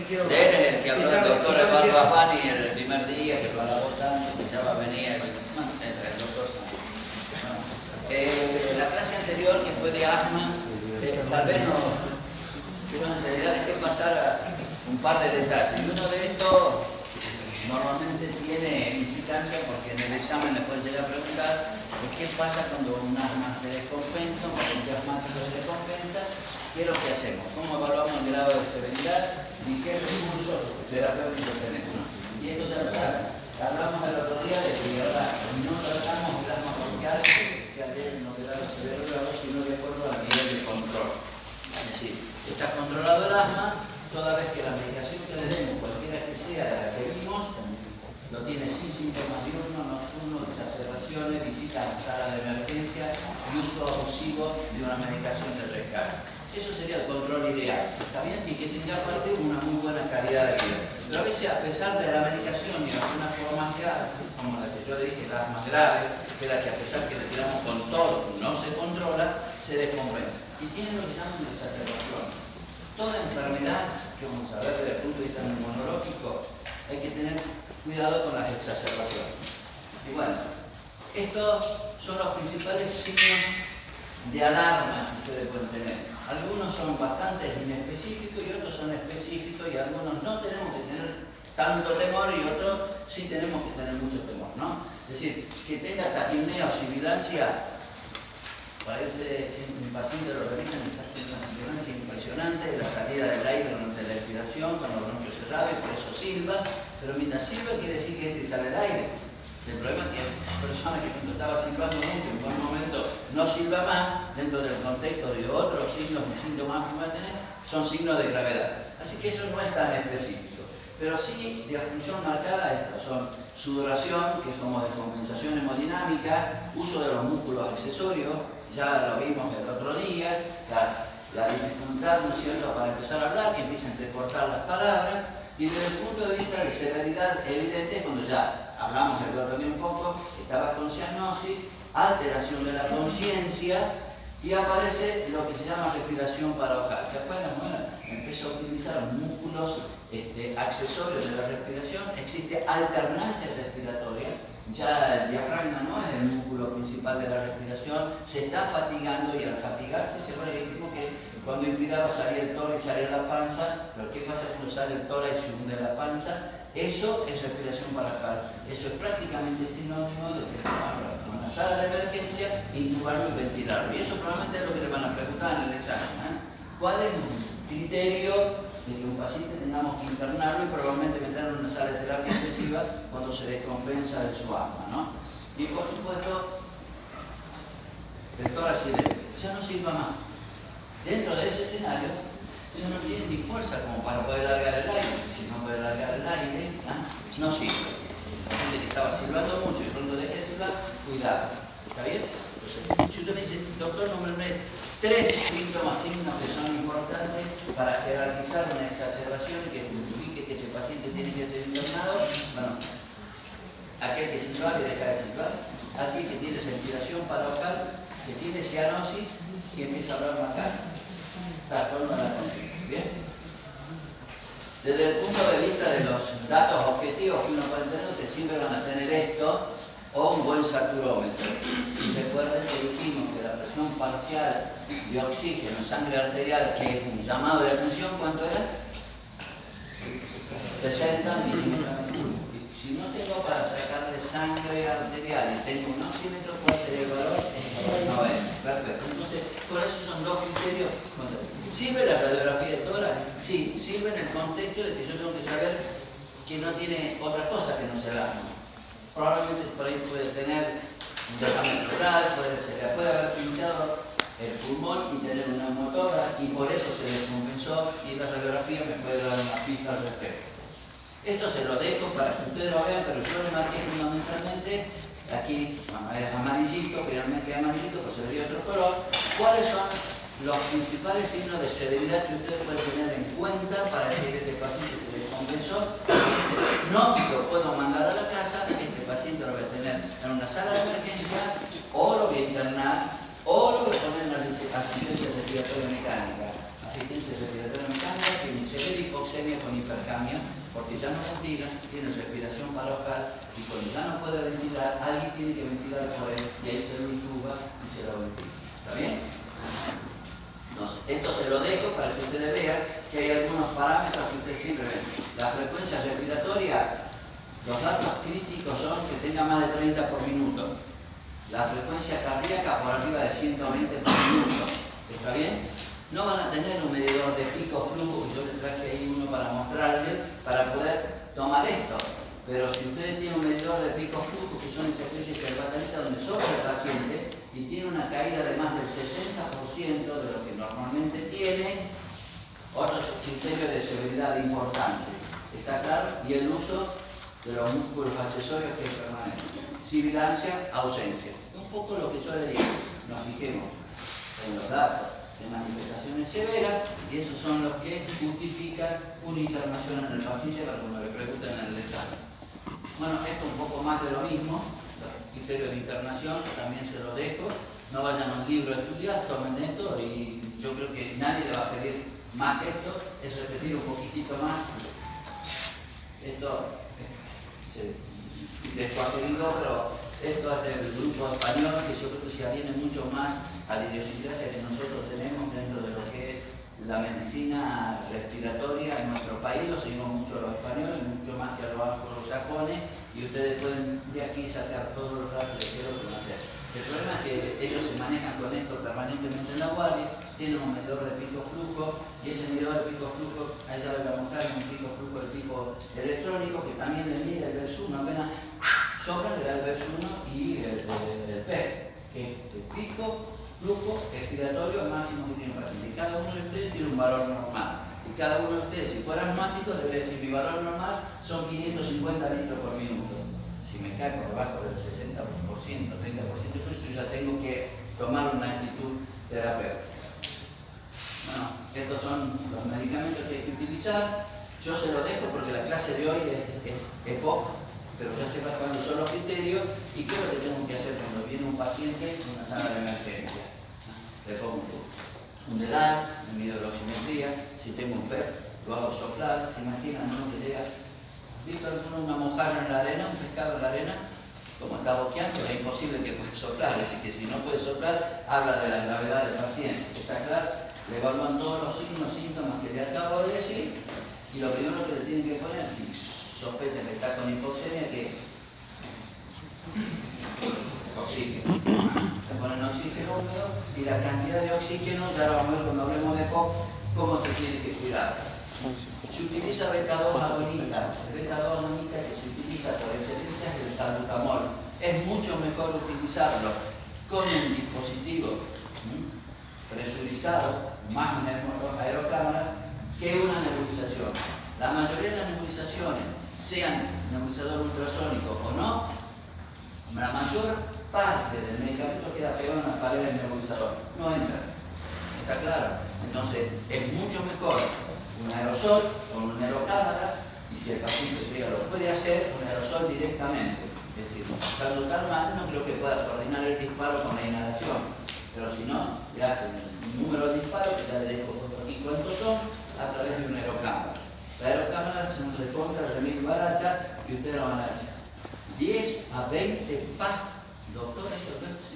quiero... De él es el que habló el doctor Eduardo Afani el primer día, que lo alabó tanto, que ya va a venir el doctor Sánchez. La clase anterior, que fue de asma, tal vez no... Yo en realidad dejé pasar un par de detalles. Y uno de estos normalmente tiene implicancia porque en el examen le pueden llegar a preguntar qué pasa cuando un asma se descompensa, un paciente asmático se descompensa, qué es lo que hacemos, cómo evaluamos el grado de severidad y qué recursos terapéuticos tenemos. Y esto ya lo saben. Hablamos el otro día de que ahora no tratamos el asma bronquial, que sea leve, no grave, severo, grave, sino de acuerdo al nivel de control. Es decir, está controlado el asma toda vez que la medicación que le demos, cualquiera que sea de la que vimos, lo tiene sin síntomas diurnos, nocturnos, exacerbaciones, visitas a la sala de emergencia y uso abusivo de una medicación de rescate. Eso sería el control ideal. Está bien, y que tenga aparte una muy buena calidad de vida. Pero a veces, a pesar de la medicación y algunas formas graves, como la que yo le dije, la asma grave, que es la que a pesar que le tiramos con todo, no se controla, se descompensa. Y tiene lo que llaman exacerbaciones. Toda enfermedad, que vamos a ver desde el punto de vista inmunológico, hay que tener cuidado con las exacerbaciones. Y bueno, estos son los principales signos de alarma que ustedes pueden tener. Algunos son bastante inespecíficos y otros son específicos y algunos no tenemos que tener tanto temor y otros sí tenemos que tener mucho temor, ¿no? Es decir, que tenga taquipnea o sibilancia. Para ustedes, si un paciente lo revisan, está teniendo una sibilancia impresionante de la salida del aire durante la respiración, con los bronquios cerrados y por eso silba. Pero mientras silba quiere decir que entra y sale el aire. El problema es que esa persona que cuando estaba silbando mucho, en un momento no silba más, dentro del contexto de otros signos y síntomas que va a tener, son signos de gravedad. Así que eso no es tan específico. Pero sí, de obstrucción marcada, estas son sudoración, que es como descompensación hemodinámica, uso de los músculos accesorios, ya lo vimos el otro día, la dificultad, ¿no es cierto?, para empezar a hablar, que empieza a entrecortar las palabras, y desde el punto de vista de severidad evidente es cuando ya hablamos el otro día un poco, estaba con cianosis, alteración de la conciencia, y aparece lo que se llama respiración paradojal. ¿Se acuerdan? Bueno, empiezo a utilizar músculos accesorios de la respiración, existe alternancia respiratoria, ya el diafragma no es el músculo principal de la respiración, se está fatigando y al fatigarse, se acuerdan que dijimos que cuando inspiraba salía el tórax y salía la panza, pero ¿qué pasa cuando sale el tórax y se hunde la panza? Eso es respiración paradojal. Eso es prácticamente sinónimo de que en una sala de emergencia, intubarlo y ventilarlo. Y eso probablemente es lo que le van a preguntar en el examen. ¿Cuál es un criterio de que un paciente tengamos que internarlo y probablemente meterlo en una sala de terapia intensiva cuando se descompensa de su asma, ¿no? Y por supuesto, el tórax ya no sirva más. Dentro de ese escenario, ya no tiene ni fuerza como para poder largar el aire. Si no puede largar el aire, no sirve. La gente que estaba silbando mucho y pronto deje de silbar, cuidado. ¿Está bien? Entonces, si usted me dice, doctor, nómbreme 3 signos que son importantes para jerarquizar una exacerbación y que justifique que ese paciente tiene que ser internado, bueno, aquel que silba y deja de silbar, aquel que tiene respiración paradojal, que tiene cianosis y empieza a hablar más caro. Trastorno de la conciencia. ¿Bien? Desde el punto de vista de los datos objetivos que uno puede tener, ustedes siempre van a tener esto o un buen saturómetro. Recuerden que dijimos que la presión parcial de oxígeno en sangre arterial, que es un llamado de atención, ¿cuánto era? 60 milímetros. Si no tengo para sacarle sangre arterial y tengo un oxímetro, ¿cuál sería el valor? 90. Perfecto. Entonces, por eso son dos criterios. ¿Sirve la radiografía de tórax? Sí, sirve en el contexto de que yo tengo que saber que no tiene otra cosa que no sea el asma. Probablemente por ahí puede tener un derrame pleural, puede haber pinchado el pulmón y tener una neumotórax y por eso se descompensó y la radiografía me puede dar una pista al respecto. Esto se lo dejo para que ustedes lo vean, pero yo le marqué fundamentalmente, aquí es amarillito, finalmente es amarillito, pero se le dio otro color, cuáles son los principales signos de severidad que ustedes pueden tener en cuenta para decir que este paciente se descompensó, no lo puedo mandar a la casa, este paciente lo voy a tener en una sala de emergencia, o lo voy a internar, o lo voy a poner en asistencia respiratoria mecánica. Asistencia respiratoria mecánica, que mi severa hipoxemia con con hipercamia, porque ya no ventila, tiene respiración parófala, y cuando ya no puede ventilar, alguien tiene que ventilar por él, y ahí se lo intuba y se lo ventila. ¿Está bien? Entonces, esto se lo dejo para que ustedes vean que hay algunos parámetros que ustedes siempre ven. La frecuencia respiratoria, los datos críticos son que tenga más de 30 por minuto. La frecuencia cardíaca por arriba de 120 por minuto. ¿Está bien? No van a tener un medidor de pico flujo, que yo les traje ahí uno para mostrarles, para poder tomar esto. Pero si ustedes tienen un medidor de pico flujo, que son esas especies cerbatanitas donde sopla el paciente y tiene una caída de más del 60% de lo que normalmente tiene, otro criterio de severidad importante. ¿Está claro? Y el uso de los músculos accesorios que es permanente. Sibilancia, ausencia. Un poco lo que yo le digo. Nos fijemos en los datos de manifestaciones severas y esos son los que justifican una internación en el paciente para cuando le preguntan en el examen. Bueno, esto un poco más de lo mismo, los criterios de internación también se los dejo. No vayan a un libro a estudiar, tomen esto y yo creo que nadie le va a pedir más que esto, es repetir un poquitito más. Esto se descuartelizó, pero esto es del grupo español que yo creo que se aviene mucho más a la idiosincrasia que nosotros tenemos dentro de lo que es la medicina respiratoria en nuestro país. Lo seguimos mucho a los españoles, mucho más que a los anglosajones, y ustedes pueden de aquí sacar todos los datos de qué es lo que van a hacer. El problema es que ellos se manejan con esto permanentemente en la guardia, tienen un medidor de pico flujo, y ese medidor de pico flujo, a ella le voy a mostrar un pico flujo de tipo electrónico que también le mide el verso 1, apenas sopla, le da el verso 1 y el PEF, que es el pico flujo expiratorio máximo que tiene el paciente. Y cada uno de ustedes tiene un valor normal. Y cada uno de ustedes, si fuera asmático, debe decir mi valor normal son 550 litros por minuto. Si me cae por debajo del 60%, 30%, eso yo ya tengo que tomar una actitud terapéutica. Bueno, estos son los medicamentos que hay que utilizar. Yo se los dejo porque la clase de hoy es EPOC, pero ya sepa cuáles son los criterios y qué es lo que tengo que hacer cuando viene un paciente en una sala de emergencia. Le pongo un dedal, me mido la oximetría, si tengo un PEP, lo hago soplar. ¿Se imaginan uno que llega, visto alguno una mojarra en la arena, un pescado en la arena? Como está boqueando, es imposible que pueda soplar, es decir, que si no puede soplar, habla de la gravedad del paciente. ¿Está claro? Le evalúan todos los signos, síntomas que le acabo de decir, y lo primero que le tienen que poner, si sospecha que está con hipoxemia, que oxígeno. Le ponen oxígeno húmedo y la cantidad de oxígeno, ya lo vamos a ver cuando hablemos de POC, cómo se tiene que cuidar. Se utiliza beta-2 agonista. El beta-2 agonista que se utiliza por excelencia es el salbutamol. Es mucho mejor utilizarlo con un dispositivo presurizado, más una aerocámara, que una nebulización. La mayoría de las nebulizaciones, sean nebulizador ultrasónico o no, la mayor parte del medicamento queda pegado en las paredes del nebulizador, no entra. ¿Está claro? Entonces, es mucho mejor un aerosol con una aerocámara, y si el paciente lo puede hacer, un aerosol directamente. Es decir, estando tan mal, no creo que pueda coordinar el disparo con la inhalación, pero si no, le hacen el número de disparos, que ya le dejo aquí cuántos son, a través de una aerocámara. La aerocámara es un recontra remil barata que ustedes lo van a hacer. 10 a 20 PAF, doctor, sí.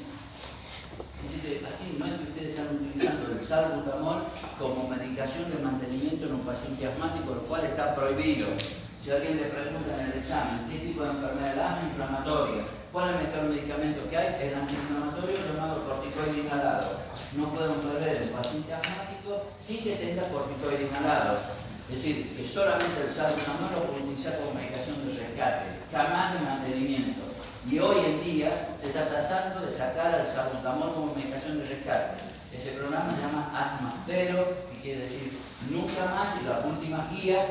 Es decir, aquí no es que ustedes están utilizando el salbutamol como medicación de mantenimiento en un paciente asmático, lo cual está prohibido. Si alguien le pregunta en el examen qué tipo de enfermedad es asma inflamatoria, ¿cuál es el mejor medicamento que hay? El antiinflamatorio llamado corticoide inhalado. No pueden perder el paciente asmático sin que tenga corticoide inhalado. Es decir, que solamente el salbutamol lo puede utilizar como medicación de rescate, jamás de mantenimiento. Y hoy en día se está tratando de sacar al salbutamol como medicación de rescate. Ese programa se llama Asma Cero, que quiere decir nunca más, y las últimas guías,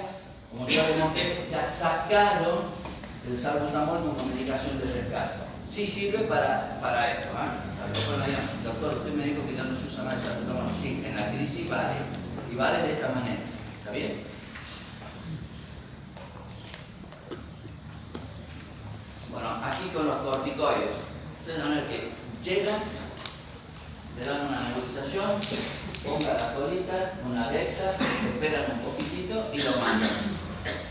como ya demostré, ya sacaron el salbutamol como medicación de rescate. Sí sirve para esto. Doctor, usted me dijo que ya no se usa más el salbutamol. Sí, en la crisis vale. Y vale de esta manera. ¿Está bien? Bueno, aquí con los corticoides. Ustedes van a ver que llegan, le dan una nebulización, ponga la colita, una Alexa, esperan un poquitito y lo mandan.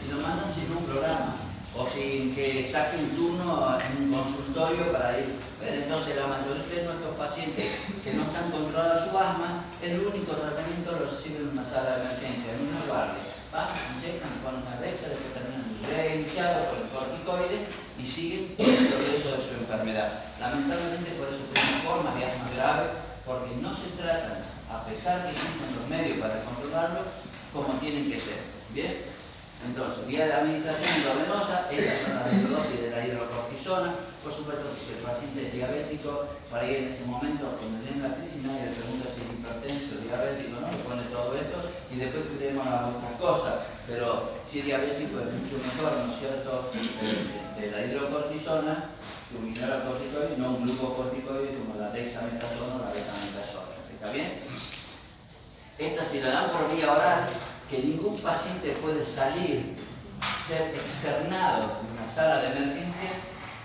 Y lo mandan sin un programa o sin que saque un turno en un consultorio para ir. Entonces la mayoría de nuestros pacientes que no están controlados su asma, el único tratamiento lo reciben en una sala de emergencia, en una guardia. Van, inyectan, ponen una Alexa, después terminan reiniciados por el corticoide y siguen el progreso de su enfermedad. Lamentablemente por eso tenemos formas de asma grave, porque no se tratan, a pesar que existen los medios para controlarlo, como tienen que ser. ¿Bien? Entonces, vía de administración endovenosa, estas son las dosis de la hidrocortisona. Por supuesto que si el paciente es diabético, para ir en ese momento, cuando tiene la crisis, nadie le pregunta si es hipertenso o diabético, ¿no? Le pone todo esto y después cuidemos las otras cosas. Pero si es diabético es mucho mejor, ¿no es cierto?, de la hidrocortisona que un mineralocorticoide, no un glucocorticoide como la dexametasona o la betametasona. ¿Está bien? Esta si la dan por vía oral, que ningún paciente puede salir, ser externado en una sala de emergencia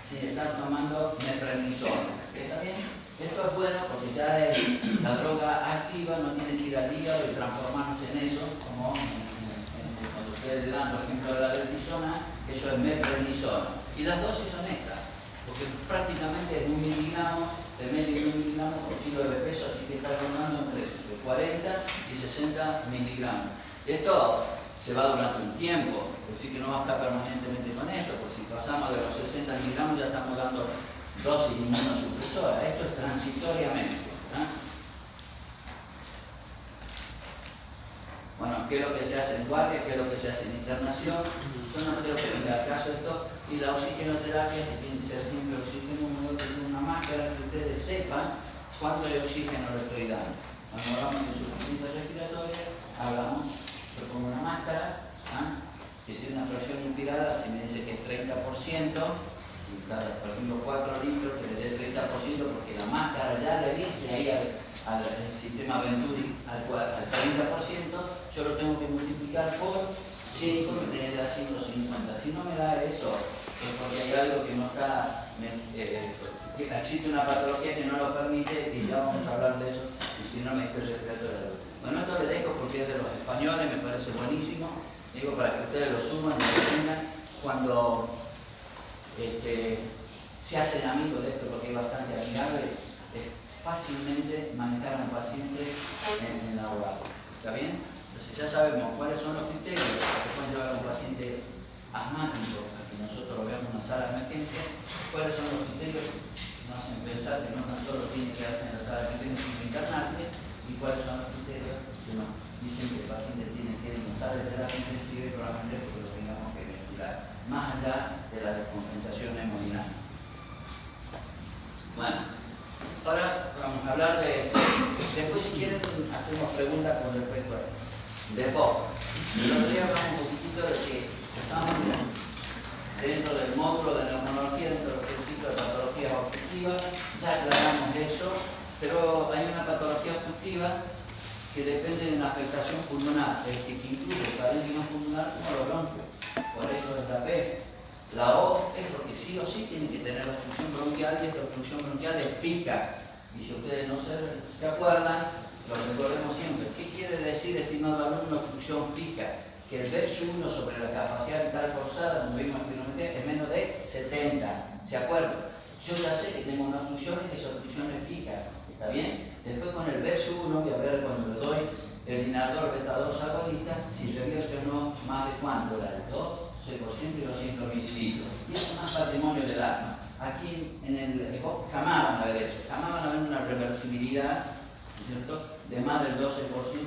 sin estar tomando meprednisona. ¿Está bien? Esto es bueno porque ya es la droga activa, no tiene que ir al hígado y transformarse en eso, como cuando ustedes le dan, por ejemplo, la prednisona, eso es meprednisona. Y las dosis son estas, porque prácticamente es 1 miligramo, de medio y 1 miligramo por kilo de peso, así que está rondando entre 40 y 60 miligramos. Esto se va durante un tiempo, es decir, que no va a estar permanentemente con esto, porque si pasamos de los 60 miligramos ya estamos dando dosis inmunosupresora. Esto es transitoriamente. Bueno, ¿qué es lo que se hace en guardia? ¿Qué es lo que se hace en internación? Yo no creo que venga al caso esto. Y la oxigenoterapia, que tiene que ser siempre oxígeno, una máscara, que ustedes sepan cuánto de oxígeno le estoy dando. Cuando hablamos de insuficiencia respiratoria, hablamos, pero con una máscara, que tiene una presión inspirada, si me dice que es 30%, y cada, por ejemplo, 4 litros, que le dé 30%, porque la máscara ya le dice ahí al sistema Venturi al 30%, yo lo tengo que multiplicar por 5 y me tiene que dar 150. Si no me da eso, es porque hay algo que no está, existe una patología que no lo permite, y ya vamos a hablar de eso, y si no me dice el respiratorio. Bueno, esto le dejo porque es de los españoles, me parece buenísimo, digo para que ustedes lo suman y lo tengan cuando se hacen amigos de esto, porque es bastante amigable, es fácilmente manejar a un paciente en la guardia. ¿Está bien? Entonces ya sabemos cuáles son los criterios que pueden llevar a un paciente asmático a que nosotros lo veamos en una sala de emergencia, cuáles son los criterios que nos hacen pensar que no tan solo tiene que quedarse en la sala de emergencia sino internarse, y cuáles son los criterios que nos dicen que el paciente tiene que ir a una sala de terapia intensiva y probablemente porque lo tengamos que ventilar, más allá de la descompensación hemodinâmica. Bueno, ahora vamos a hablar de... Después, si quieren, hacemos preguntas con respecto a esto. De poco. El otro día hablamos un poquitito de que estamos dentro del módulo de neumonología, dentro del ciclo de patologías obstructivas, ya aclaramos eso, pero hay una patología obstructiva que depende de una afectación pulmonar, es decir, que incluye el parénquima pulmonar como los bronquios. Por eso es la P. La O es porque sí o sí tiene que tener la obstrucción bronquial, y esta obstrucción bronquial es pica. Y si ustedes no se acuerdan, lo recordemos siempre. ¿Qué quiere decir, estimado alumno, obstrucción pica? Que el verso 1 sobre la capacidad vital forzada, como vimos anteriormente, es menos de 70. ¿Se acuerdan? Yo ya sé que tengo una obstrucción y que esa obstrucción es pica. ¿Está bien? Después con el verso 1 voy a ver cuando le doy el inhalador beta-2 agonista, si revierte o no más de cuánto, el 12% y 200 mililitros. Y eso es más patrimonio del asma. Aquí en el jamás van a ver eso, jamás van a ver una reversibilidad, ¿cierto?, de más del 12%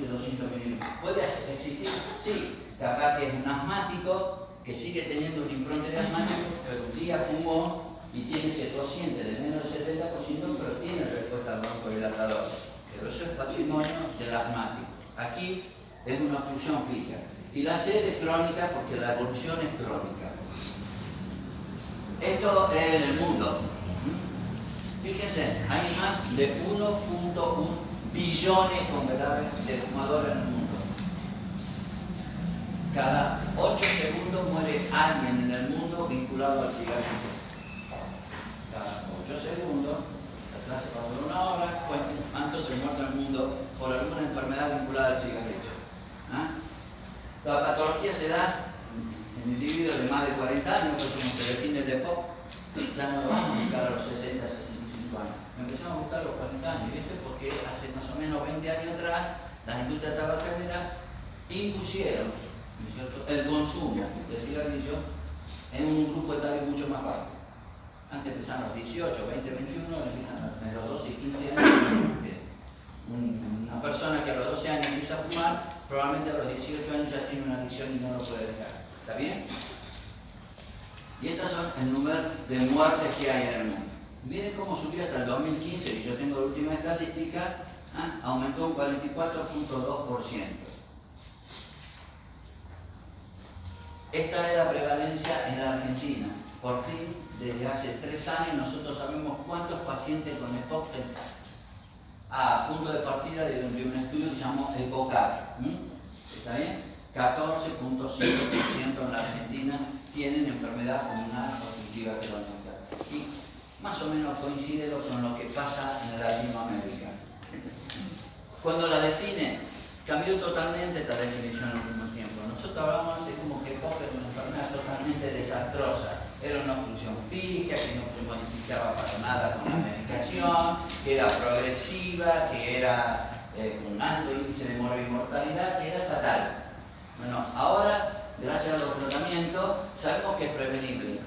y 200 mililitros. ¿Puede existir? Sí, capaz que es un asmático que sigue teniendo un impronte de asmático, pero un día fumó y tiene ese cociente de menos del 70%, pero tiene respuesta al broncodilatador. Pero eso es patrimonio del asmático. Aquí es una obstrucción fija. Y la C es crónica porque la evolución es crónica. Esto es en el mundo. Fíjense, hay más de 1.1 billones de fumadores en el mundo. Cada 8 segundos muere alguien en el mundo vinculado al cigarrillo. Cada 8 segundos, clase para durar una hora, cuánto se muere en el mundo por alguna enfermedad vinculada al cigarrillo. ¿Ah? La patología se da en individuos de más de 40 años, que es como se define el EPOC, ya no lo vamos a buscar a los 60, 65 años. Empezamos a buscar a los 40 años, y esto es porque hace más o menos 20 años atrás las industrias tabacaleras impusieron, ¿no es cierto?, el consumo de cigarrillo en un grupo etario mucho más bajo. Antes empezaron a los 18, 20, 21, empiezan a tener los 12 y 15 años. Una persona que a los 12 años empieza a fumar, probablemente a los 18 años ya tiene una adicción y no lo puede dejar. ¿Está bien? Y estas son el número de muertes que hay en el mundo. Miren cómo subió hasta el 2015, y yo tengo la última estadística, aumentó un 44.2%. Esta es la prevalencia en la Argentina. Por fin, desde hace 3 años, nosotros sabemos cuántos pacientes con EPOC a punto de partida de un estudio que se llamó EPOCAR. ¿Está bien? 14.5% en la Argentina tienen enfermedad pulmonar obstructiva crónica. Y más o menos coincide con lo que pasa en Latinoamérica. Cuando la definen, cambió totalmente esta definición en el último tiempo. Nosotros hablábamos antes como que EPOC era una enfermedad totalmente desastrosa. Era una obstrucción fija, que no se modificaba para nada con la medicación, que era progresiva, que era con alto índice de mortalidad, que era fatal. Bueno, ahora, gracias a los tratamientos, sabemos que es prevenible.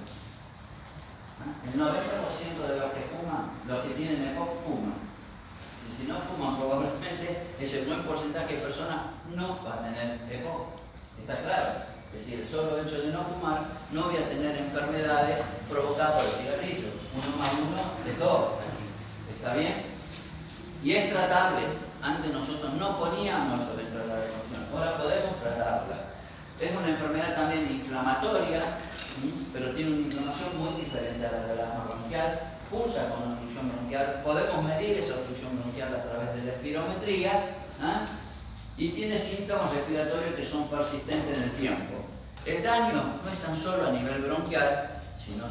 El 90% de los que fuman, los que tienen EPOC, fuman. Si no fuman, probablemente ese buen porcentaje de personas no va a tener EPOC. ¿Está claro? Es decir, el solo hecho de no fumar, no voy a tener enfermedades provocadas por el cigarrillo. 1 más 1 es 2. ¿Está bien? Y es tratable. Antes nosotros no poníamos eso dentro de la regulación. Ahora podemos tratarla. Es una enfermedad también inflamatoria, pero tiene una inflamación muy diferente a la del asma bronquial. Pulsa con una obstrucción bronquial. Podemos medir esa obstrucción bronquial a través de la espirometría. Y tiene síntomas respiratorios que son persistentes en el tiempo. El daño no es tan solo a nivel bronquial, sino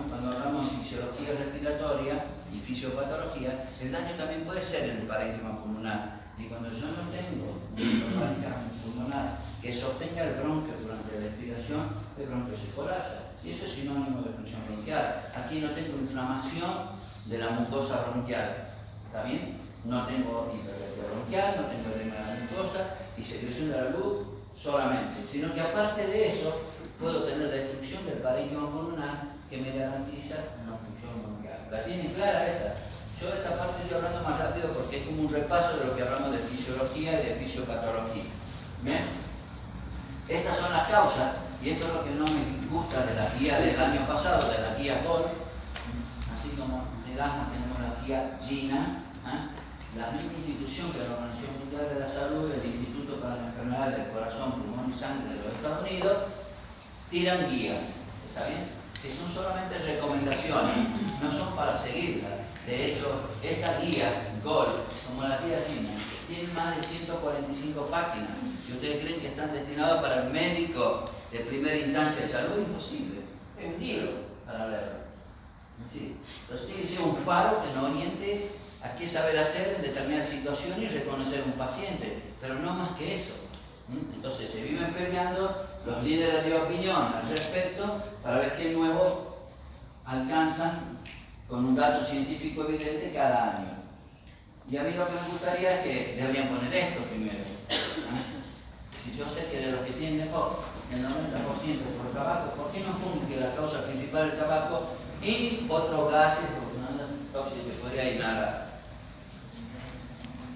cuando hablamos de fisiología respiratoria y fisiopatología, el daño también puede ser en el parénquima pulmonar. Y cuando yo no tengo un parénquima pulmonar que sostenga el bronquio durante la respiración, el bronquio se colapsa. Y eso es sinónimo de función bronquial. Aquí no tengo inflamación de la mucosa bronquial. ¿Está bien? No tengo hipertrofia bronquial, no tengo edema de la mucosa y secreción de la luz solamente, sino que aparte de eso puedo tener destrucción del parénquima pulmonar que me garantiza una función bronquial. ¿La tienen clara esa? Yo de esta parte estoy hablando más rápido porque es como un repaso de lo que hablamos de fisiología y de fisiopatología. ¿Bien? Estas son las causas y esto es lo que no me gusta de la guía del año pasado, de la guía GOL, así como en el asma tenemos la guía GINA. La misma institución que la Organización Mundial de la Salud, el Instituto para las Enfermedades del Corazón, Pulmón y Sangre de los Estados Unidos, tiran guías, ¿está bien? Que son solamente recomendaciones, no son para seguirlas. De hecho, esta guía, GOL, como la guía CINA, tiene más de 145 páginas. Si ustedes creen que están destinadas para el médico de primera instancia de salud, imposible. Es un libro para leerlo. ¿Sí? Entonces tiene que ser un faro que nos oriente a qué saber hacer en determinadas situaciones y reconocer un paciente, pero no más que eso. Entonces se viven peleando los líderes de opinión al respecto para ver qué nuevo alcanzan con un dato científico evidente cada año. Y a mí lo que me gustaría es que deberían poner esto primero. Si yo sé que de los que tienen EPOC, el 90% es por tabaco, ¿por qué no pongo que la causa principal es el tabaco y otros gases tóxicos que podría inhalar?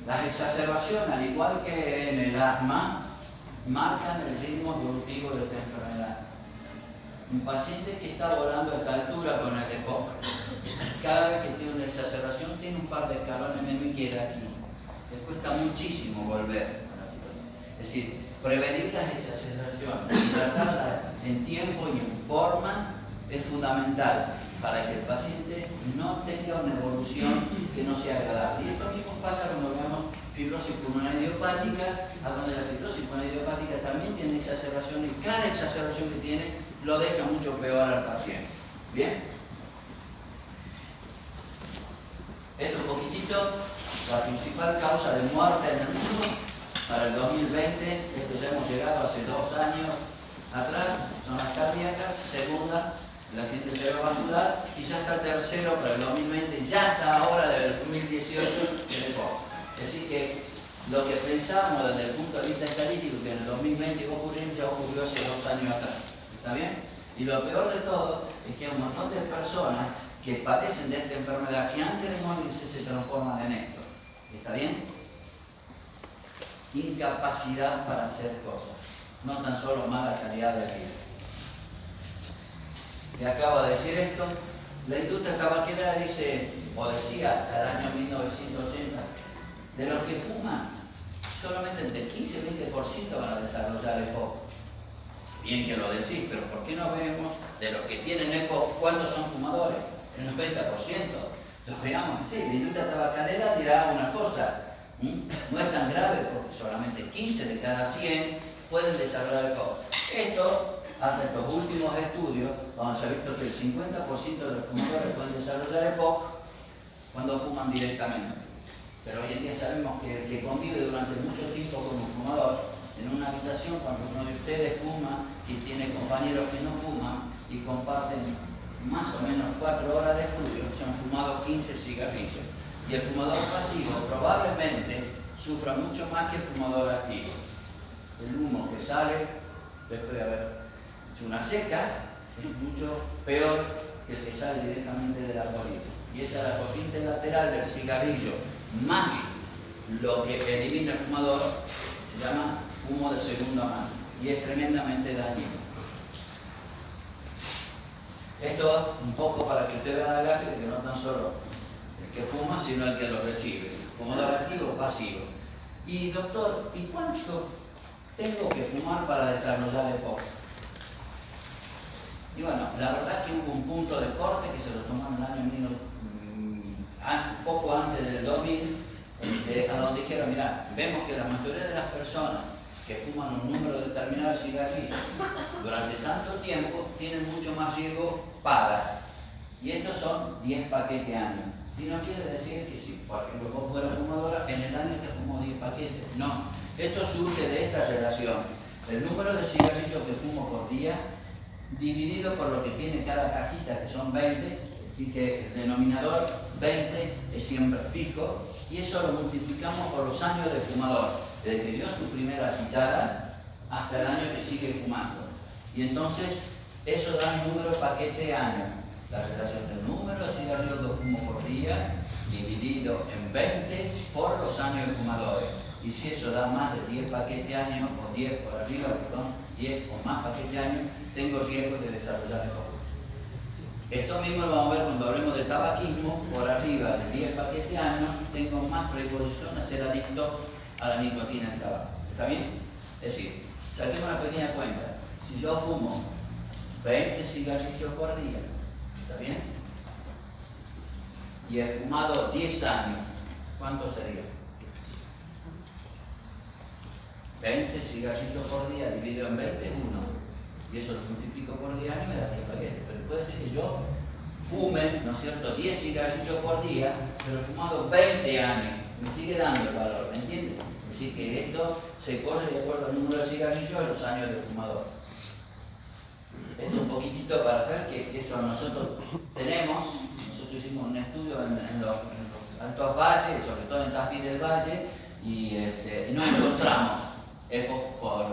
Las exacerbaciones, al igual que en el asma, marcan el ritmo evolutivo de esta enfermedad. Un paciente que está volando a esta altura con el EPOC, cada vez que tiene una exacerbación tiene un par de escalones menos y queda aquí. Le cuesta muchísimo volver a la situación. Es decir, prevenir las exacerbaciones y tratarlas en tiempo y en forma es fundamental para que el paciente no tenga una evolución que no sea agradable. Y esto mismo pasa cuando vemos fibrosis pulmonar idiopática, a donde la fibrosis pulmonar idiopática también tiene exacerbación y cada exacerbación que tiene lo deja mucho peor al paciente. ¿Bien? la principal causa de muerte en el mundo para el 2020, esto ya hemos llegado hace 2 años atrás, son las cardíacas, segunda, el accidente cerebrovascular, y ya está tercero para el 2020, ya está ahora del 2018 el EPOC. Es decir que lo que pensábamos desde el punto de vista estadístico que en el 2020 iba a ocurrir, ya ocurrió hace 2 años atrás. ¿Está bien? Y lo peor de todo es que hay un montón de personas que padecen de esta enfermedad que antes de morirse se transforman en esto. ¿Está bien? Incapacidad para hacer cosas, no tan solo mala calidad de vida. Le acabo de decir esto, la industria tabacalera dice, o decía hasta el año 1980, de los que fuman, solamente entre 15 y 20% van a desarrollar EPOC. Bien que lo decís, pero ¿por qué no vemos de los que tienen EPOC cuántos son fumadores? El 90%. Entonces veamos así, la industria tabacalera dirá una cosa, no es tan grave porque solamente 15 de cada 100 pueden desarrollar EPOC. Esto, hasta estos últimos estudios, donde se ha visto que el 50% de los fumadores pueden desarrollar EPOC cuando fuman directamente. Pero hoy en día sabemos que el que convive durante mucho tiempo con un fumador, en una habitación, cuando uno de ustedes fuma y tiene compañeros que no fuman y comparten más o menos 4 horas de estudio, se han fumado 15 cigarrillos. Y el fumador pasivo probablemente sufra mucho más que el fumador activo. El humo que sale después de haber hecho una seca es mucho peor que el que sale directamente de la colilla. Y esa es la corriente lateral del cigarrillo más lo que elimina el fumador, se llama humo de segunda mano y es tremendamente dañino. Esto es un poco para que usted vea la gráfica que no tan solo el que fuma, sino el que lo recibe. Fumador activo o pasivo. Y doctor, ¿y cuánto tengo que fumar para desarrollar EPOC? Y bueno, la verdad es que hubo un punto de corte que se lo tomaron en el año poco antes del 2000, a donde dijeron, mira, vemos que la mayoría de las personas que fuman un número determinado de cigarrillos durante tanto tiempo tienen mucho más riesgo para. Y estos son 10 paquetes año. Y no quiere decir que si, por ejemplo, vos fueras fumadora, en el año te fumo 10 paquetes. No, esto surge de esta relación. El número de cigarrillos que fumo por día, dividido por lo que tiene cada cajita, que son 20, así que el denominador 20 es siempre fijo, y eso lo multiplicamos por los años de fumador, desde que dio su primera quitada hasta el año que sigue fumando. Y entonces, eso da el número paquete año, la relación del número de cigarrillos que fumo por día, dividido en 20 por los años de fumadores. Y si eso da más de 10 paquetes año, o 10 por arriba, perdón, 10 o más paquetes año, tengo riesgo de desarrollar EPOC. Esto mismo lo vamos a ver cuando hablemos de tabaquismo, por arriba de 10 paquetes años, tengo más predisposición a ser adicto a la nicotina del tabaco. ¿Está bien? Es decir, saquemos una pequeña cuenta. Si yo fumo 20 cigarrillos por día, ¿está bien? Y he fumado 10 años, ¿cuánto sería? 20 cigarrillos por día dividido en 20 es 1. Y eso lo multiplico por 10 años y me da 10 paquetes. Pero puede ser que yo fume, ¿no es cierto?, 10 cigarrillos por día, pero he fumado 20 años. Me sigue dando el valor, ¿me entiendes? Es decir, que esto se corre de acuerdo al número de cigarrillos y los años de fumador. Esto es un poquitito para hacer que esto nosotros tenemos, nosotros hicimos un estudio en los altos valles, sobre todo en Tafí del Valle, y no encontramos EPOC por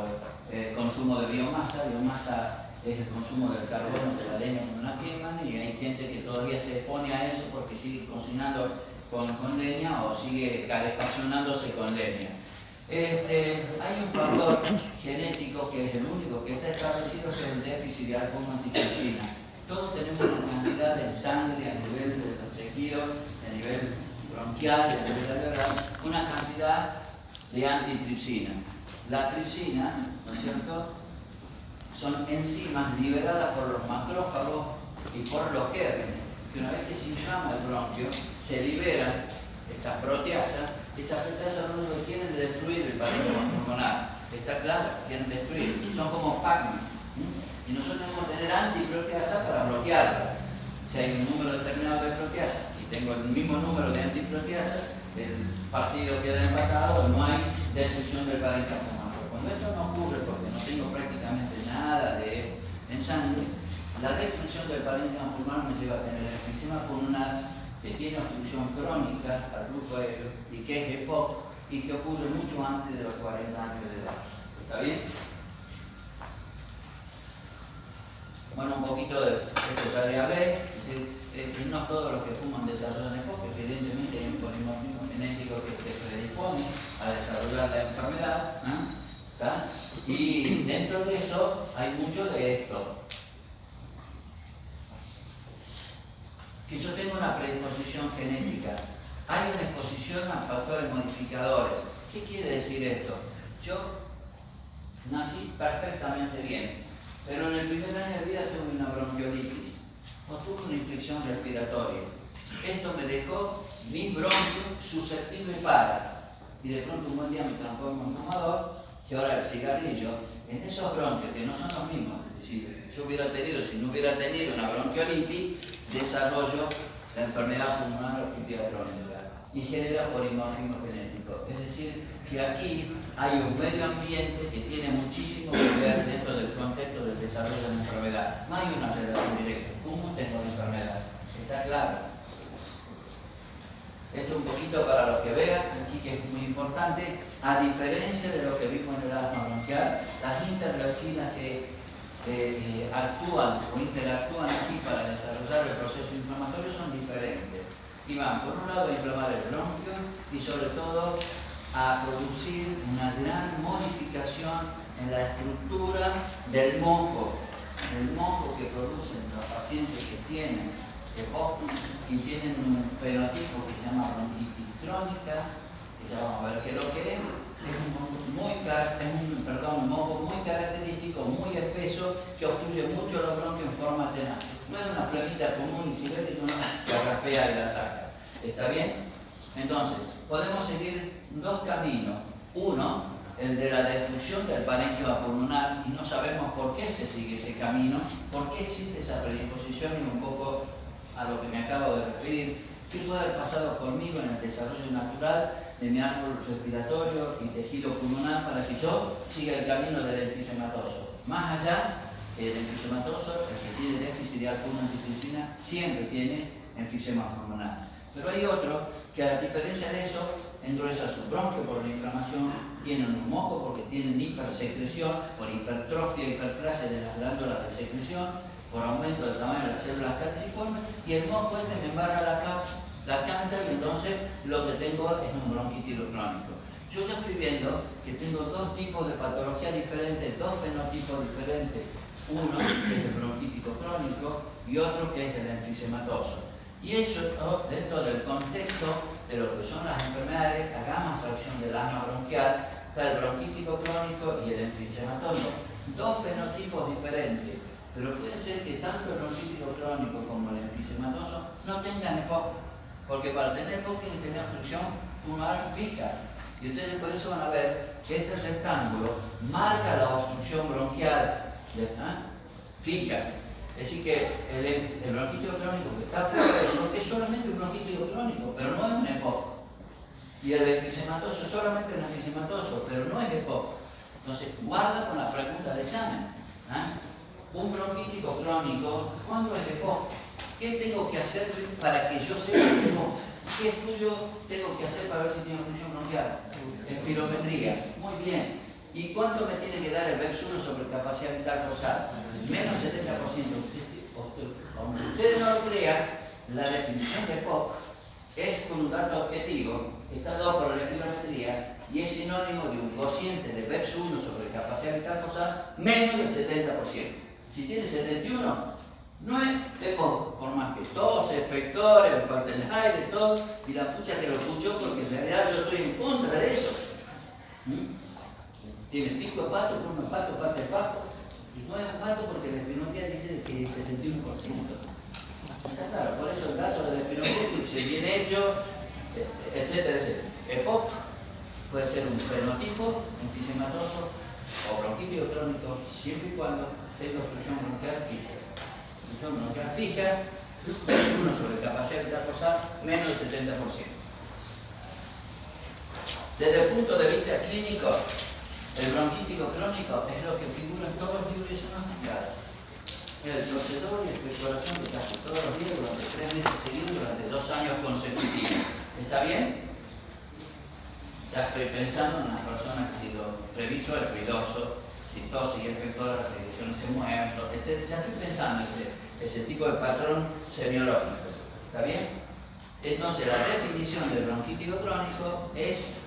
consumo de biomasa. Biomasa es el consumo del carbono de la leña cuando la queman, y hay gente que todavía se expone a eso porque sigue cocinando con leña o sigue calefaccionándose con leña. Hay un factor genético que es el único que está establecido, que es el déficit de alfa-1-antitrypsina. Todos tenemos una cantidad en sangre, a nivel de los tejidos, a nivel bronquial, a nivel alveolar, una cantidad de antitripsina. La tripsina, ¿no es cierto?, son enzimas liberadas por los macrófagos y por los gérmenes, que una vez que se inflama el bronquio, se liberan estas proteasas, y estas proteasas lo único que quieren es destruir el parénquima pulmonar. Está claro, quieren destruir, son como Pac-Man. Y nosotros tenemos que tener antiproteasas para bloquearla. Si hay un número determinado de proteasas y tengo el mismo número de antiproteasas, el partido queda empatado, no hay destrucción del parénquima pulmonar. Cuando esto no ocurre, porque no tengo prácticamente nada en sangre, la destrucción del parénquima pulmonar me lleva a tener enfisema pulmonar que tiene obstrucción crónica al flujo aéreo y que es EPOC y que ocurre mucho antes de los 40 años de edad. ¿Está bien? Bueno, un poquito de esto ya le hablé, es decir, no todos los que fuman desarrollan EPOC, evidentemente hay un polimorfismo genético que te predispone a desarrollar la enfermedad, ¿está? Y dentro de eso hay mucho de esto. Que yo tengo una predisposición genética, hay una exposición a factores modificadores. ¿Qué quiere decir esto? Yo nací perfectamente bien, pero en el primer año de vida tuve una bronquiolitis o tuve una infección respiratoria. Esto me dejó mis bronquios susceptibles para, y de pronto un buen día me transformo en fumador, y ahora el cigarrillo, en esos bronquios que no son los mismos, si yo hubiera tenido, si no hubiera tenido una bronquiolitis, desarrollo la enfermedad pulmonar obstructiva crónica y genera polimorfismo genético. Es decir, que aquí hay un medio ambiente que tiene muchísimo que ver dentro del contexto del desarrollo de la enfermedad. No hay una relación directa. ¿Cómo tengo la enfermedad? Está claro. Esto un poquito para los que vean, aquí que es muy importante, a diferencia de lo que vimos en el asma bronquial, las interleuquinas que actúan o interactúan aquí para desarrollar el proceso inflamatorio son diferentes. Y van, por un lado, a inflamar el bronquio y sobre todo a producir una gran modificación en la estructura del moco. El moco que producen los pacientes que tienen EPOC y tienen un fenotipo que se llama bronquitis crónica, que ya vamos a ver qué es lo que es un moco muy característico, muy espeso, que obstruye mucho los bronquios en forma tenaz. No es una planita común y silvestre, uno la raspea y la saca. ¿Está bien? Entonces, podemos seguir dos caminos. Uno, el de la destrucción del parénquima pulmonar, y no sabemos por qué se sigue ese camino, por qué existe esa predisposición y un poco a lo que me acabo de referir, qué puede haber pasado conmigo en el desarrollo natural de mi árbol respiratorio y tejido pulmonar para que yo siga el camino del enfisematoso. Más allá, el enfisematoso, el que tiene déficit de alfa-1-antitrypsina, siempre tiene enfisema pulmonar. Pero hay otro que, a diferencia de eso, endurece su bronquio por la inflamación, tienen un moco porque tienen hipersecreción, por hipertrofia, hiperplasia de las glándulas de secreción, por aumento del tamaño de las células calciformes, y el moco este me embarra la cancha y entonces lo que tengo es un bronquítido crónico. Yo ya estoy viendo que tengo dos tipos de patología diferentes, dos fenotipos diferentes. Uno que es el bronquítico crónico y otro que es el enfisematoso. Y eso dentro del contexto de lo que son las enfermedades, la gamma fracción del asma bronquial, está el bronquítico crónico y el enfisematoso. Dos fenotipos diferentes. Pero puede ser que tanto el bronquítico crónico como el enfisematoso no tengan EPOC, porque para tener EPOC tienen que tener obstrucción pulmonar fija. Y ustedes por eso van a ver que este rectángulo marca la obstrucción bronquial fija. Es decir, que el bronquítico crónico que está fuera de eso es solamente un bronquítico crónico, pero no es un EPOC. Y el enfisematoso es solamente un enfisematoso, pero no es EPOC. Entonces, guarda con la pregunta de examen. Un bronquítico crónico, ¿cuándo es EPOC? ¿Qué tengo que hacer para que yo sepa que EPOC? ¿Qué estudio tengo que hacer para ver si tiene obstrucción bronquial? Espirometría. Muy bien. ¿Y cuánto me tiene que dar el BEPS1 sobre capacidad vital forzada? Menos 70%. Aunque ustedes no lo crean, la definición de EPOC es con un dato objetivo, que está dado por la espirometría, y es sinónimo de un cociente de BEPS1 sobre capacidad vital forzada menos del 70%. Si tiene 71, no es EPOC, por más que todos expectores, el falta del aire, todo, y la pucha que lo escuchó, porque en realidad yo estoy en contra de eso. Tiene pico de pato, curva de pato, parte de pato, y no es un pato porque la espirometría dice que es 71%. Está claro, por eso el dato de la espirometría dice bien hecho, etcétera, etcétera. EPOC puede ser un fenotipo enfisematoso o bronquítico crónico, siempre y cuando tenga obstrucción bronquial fija. Obstrucción bronquial fija es 1 sobre capacidad vital forzada menos del 70%. Desde el punto de vista clínico, el bronquítico crónico es lo que figura en todos los libros y son claros. El torcedor y expectoración de casi todos los días durante 3 meses seguidos durante 2 años consecutivos. ¿Está bien? Ya estoy pensando en una persona que si lo reviso es ruidoso, si tose y expectora, las secreciones se mueven, etc. Ya estoy pensando en ese tipo de patrón semiológico. ¿Está bien? Entonces la definición del bronquítico crónico es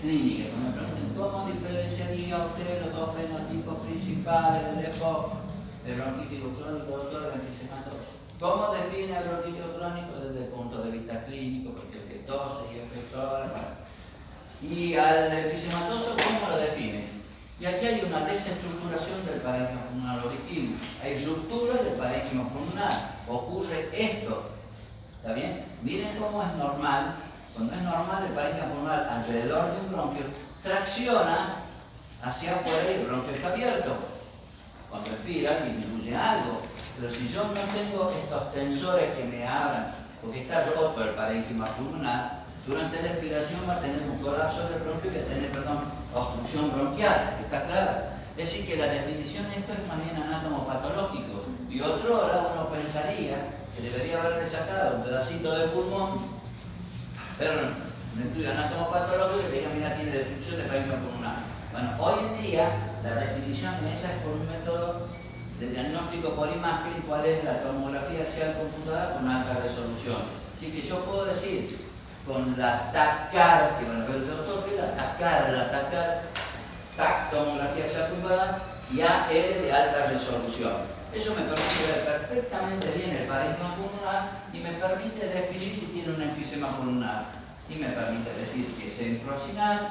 clínica. Cuando me pregunten cómo diferenciaría usted los dos fenotipos principales del EPOC, el bronquítico crónico, doctor, el enfisematoso. ¿Cómo define el bronquítico crónico? Desde el punto de vista clínico, porque el que tose y expectora. Y al enfisematoso, ¿cómo lo define? Y aquí hay una desestructuración del parénquima pulmonar, lo dijimos. Hay ruptura del parénquima pulmonar. Ocurre esto. ¿Está bien? Miren cómo es normal. Cuando es normal, el parénquima pulmonar alrededor de un bronquio tracciona hacia afuera y el bronquio está abierto. Cuando expira, disminuye algo. Pero si yo no tengo estos tensores que me abran, porque está roto el parénquima pulmonar, durante la expiración va a tener un colapso del bronquio y va a tener, obstrucción bronquial. ¿Está claro? Es decir, que la definición de esto es más bien anatomopatológico. Y otro hora uno pensaría que debería haberle sacado un pedacito de pulmón, pero no, un estudio anatomopatológico que diga, mira, tiene destrucción de parénquima pulmonar. Bueno, hoy en día la definición esa es por un método de diagnóstico por imagen, cuál es la tomografía axial computada con alta resolución. Así que yo puedo decir, con la TACAR, que van a ver el doctor, que es la TACAR, TAC, tomografía axial computada, y AR de alta resolución. Eso me permite ver perfectamente bien el parénquima pulmonar y me permite definir si tiene un enfisema pulmonar. Y me permite decir si es encrocinal,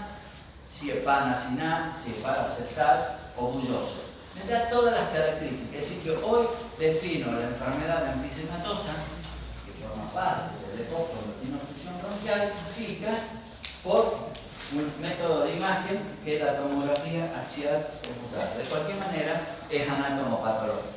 si es panacinal, si es paraceptal o bulloso. Me da todas las características. Es decir, que hoy defino la enfermedad enfisematosa, que forma parte del EPOC, cuando tiene obstrucción bronquial, fija por un método de imagen que es la tomografía axial computada. De cualquier manera, es anatomopatológico.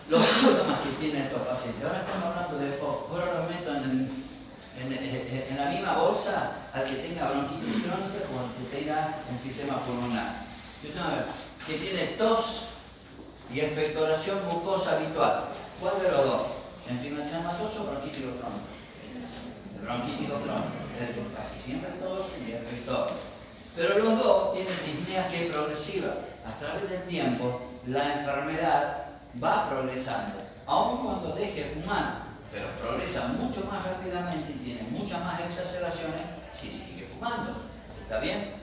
Los síntomas que tienen estos pacientes, ahora estamos hablando de EPOC, ahora lo meto en la misma bolsa al que tenga bronquitis crónica como al que tenga enfisema pulmonar. Yo tengo que ver, que tiene tos y expectoración mucosa habitual. ¿Cuál de los dos? ¿Enfisematoso o bronquítico crónico? El bronquítico crónico. Casi siempre tos y expectora. Pero los dos tienen disnea que es progresiva. A través del tiempo, la enfermedad va progresando. Aun cuando deje fumar, pero progresa mucho más rápidamente y tiene muchas más exacerbaciones si sigue fumando. ¿Está bien?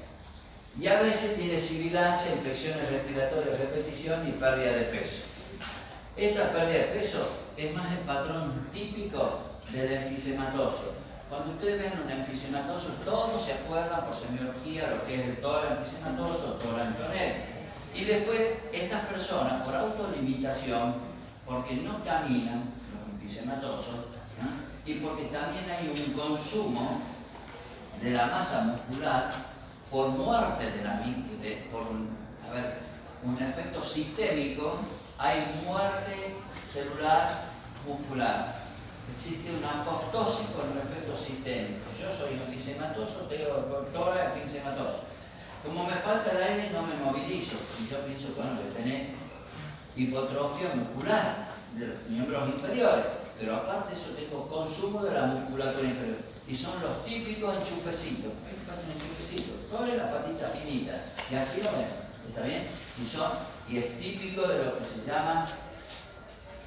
Y a veces tiene sibilancia, infecciones respiratorias, repetición y pérdida de peso. Esta pérdida de peso es más el patrón típico del enfisematoso. Cuando ustedes ven un enfisematoso, todos se acuerdan por semiología lo que es el tórax enfisematoso, tórax entonel. Y después estas personas, por autolimitación, porque no caminan, los enfisematosos, ¿no? Y porque también hay un consumo de la masa muscular por muerte de la por un efecto sistémico, hay muerte celular muscular. Existe una apoptosis con el efecto sistémico. Yo soy enfisematoso, tengo tórax enfisematoso. Como me falta el aire, no me movilizo. Y yo pienso, bueno, que tenés hipotrofia muscular de los miembros inferiores. Pero aparte de eso, tengo consumo de la musculatura inferior. Y son los típicos enchufecitos. Ahí pasan enchufecitos. Toda la patita finita. Y así lo ven. ¿Está bien? Y es típico de lo que se llama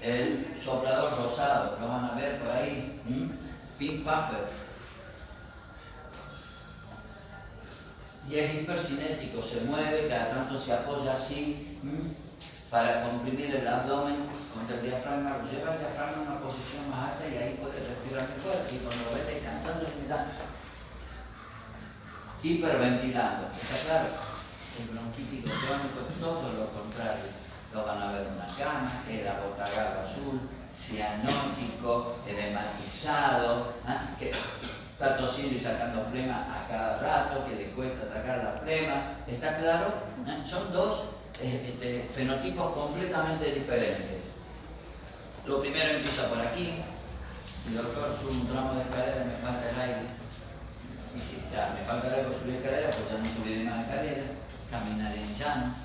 el soplador rosado. Lo van a ver por ahí. Pink puffer. Y es hipercinético, se mueve, cada tanto se apoya así para comprimir el abdomen contra el diafragma, lo lleva el diafragma a una posición más alta y ahí puede respirar mejor. Y cuando lo ves descansando, está hiperventilando. ¿Está claro? El bronquítico crónico es todo lo contrario. Lo van a ver en una cama, era botagarro azul, cianótico, edematizado, que está tosiendo y sacando flema a cada rato, que le cuesta sacar la flema. ¿Está claro? Son dos fenotipos completamente diferentes. Lo primero empieza por aquí. El doctor sube un tramo de escalera y me falta el aire. Y si ya me falta algo subir escalera, pues ya no subiré más escalera, caminaré en llano.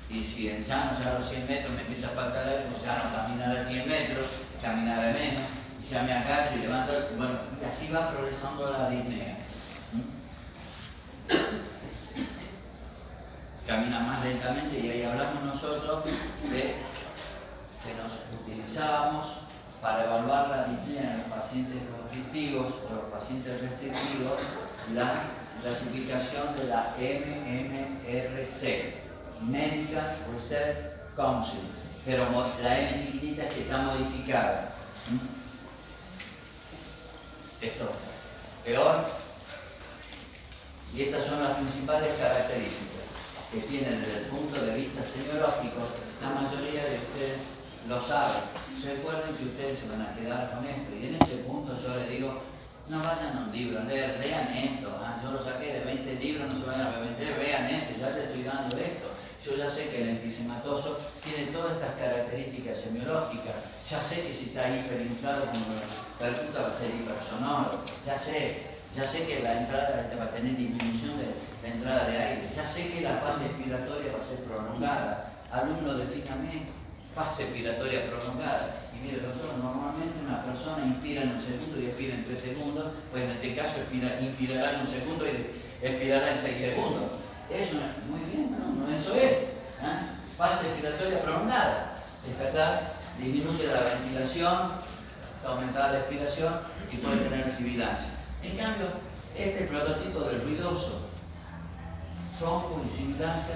Y si en llano ya a los 100 metros me empieza a faltar algo, pues ya no caminaré 100 metros, caminaré menos. Y ya me agacho y levanto, bueno, y así va progresando la disnea. Camina más lentamente y ahí hablamos nosotros de que nos utilizábamos para evaluar la disnea en los pacientes restrictivos, la clasificación de la MMRC, Medical Research Council, pero la M chiquitita es que está modificada. Esto, peor, y estas son las principales características que tienen desde el punto de vista semiológico. La mayoría de ustedes lo saben. Recuerden que ustedes se van a quedar con esto, y en este punto yo les digo, no vayan a un libro, lean esto. Yo lo saqué de 20 libros, no se vayan a 20, vean esto, ya les estoy dando esto. Yo ya sé que el enfisematoso tiene todas estas características semiológicas, ya sé que si está hiperinflado como percuta va a ser hipersonoro, ya sé que la entrada va a tener disminución de la entrada de aire, ya sé que la fase expiratoria va a ser prolongada. Alumno, defíname fase expiratoria prolongada. Y mire, doctor, normalmente una persona inspira en un segundo y expira en 3 segundos, pues en este caso inspirará en un segundo y expirará en 6 segundos. Eso, muy bien, no eso es. Fase expiratoria prolongada. Acá disminuye la ventilación, aumentada la expiración y puede tener sibilancia. En cambio, este es el prototipo del ruidoso, ronco y sibilancia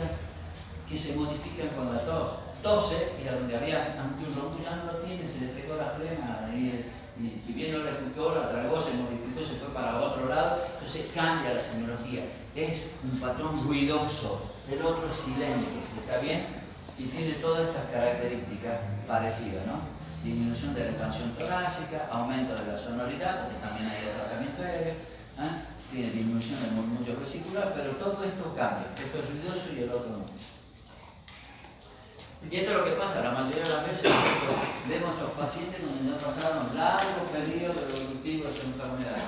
que se modifican con la tos. Tose, y a donde había un ronco ya no lo tiene, se le pegó la flema, y si bien no le escuchó, la tragó, se modificó, se fue para otro lado, entonces cambia la semiología. Es un patrón ruidoso, el otro es silente, ¿está bien? Y tiene todas estas características parecidas, ¿no? Disminución de la expansión torácica, aumento de la sonoridad, porque también hay tratamiento aéreo, tiene disminución del murmullo vesicular, pero todo esto cambia. Esto es ruidoso y el otro no. Y esto es lo que pasa, la mayoría de las veces nosotros vemos a estos pacientes donde no pasaron largos periodos evolutivos de su enfermedad.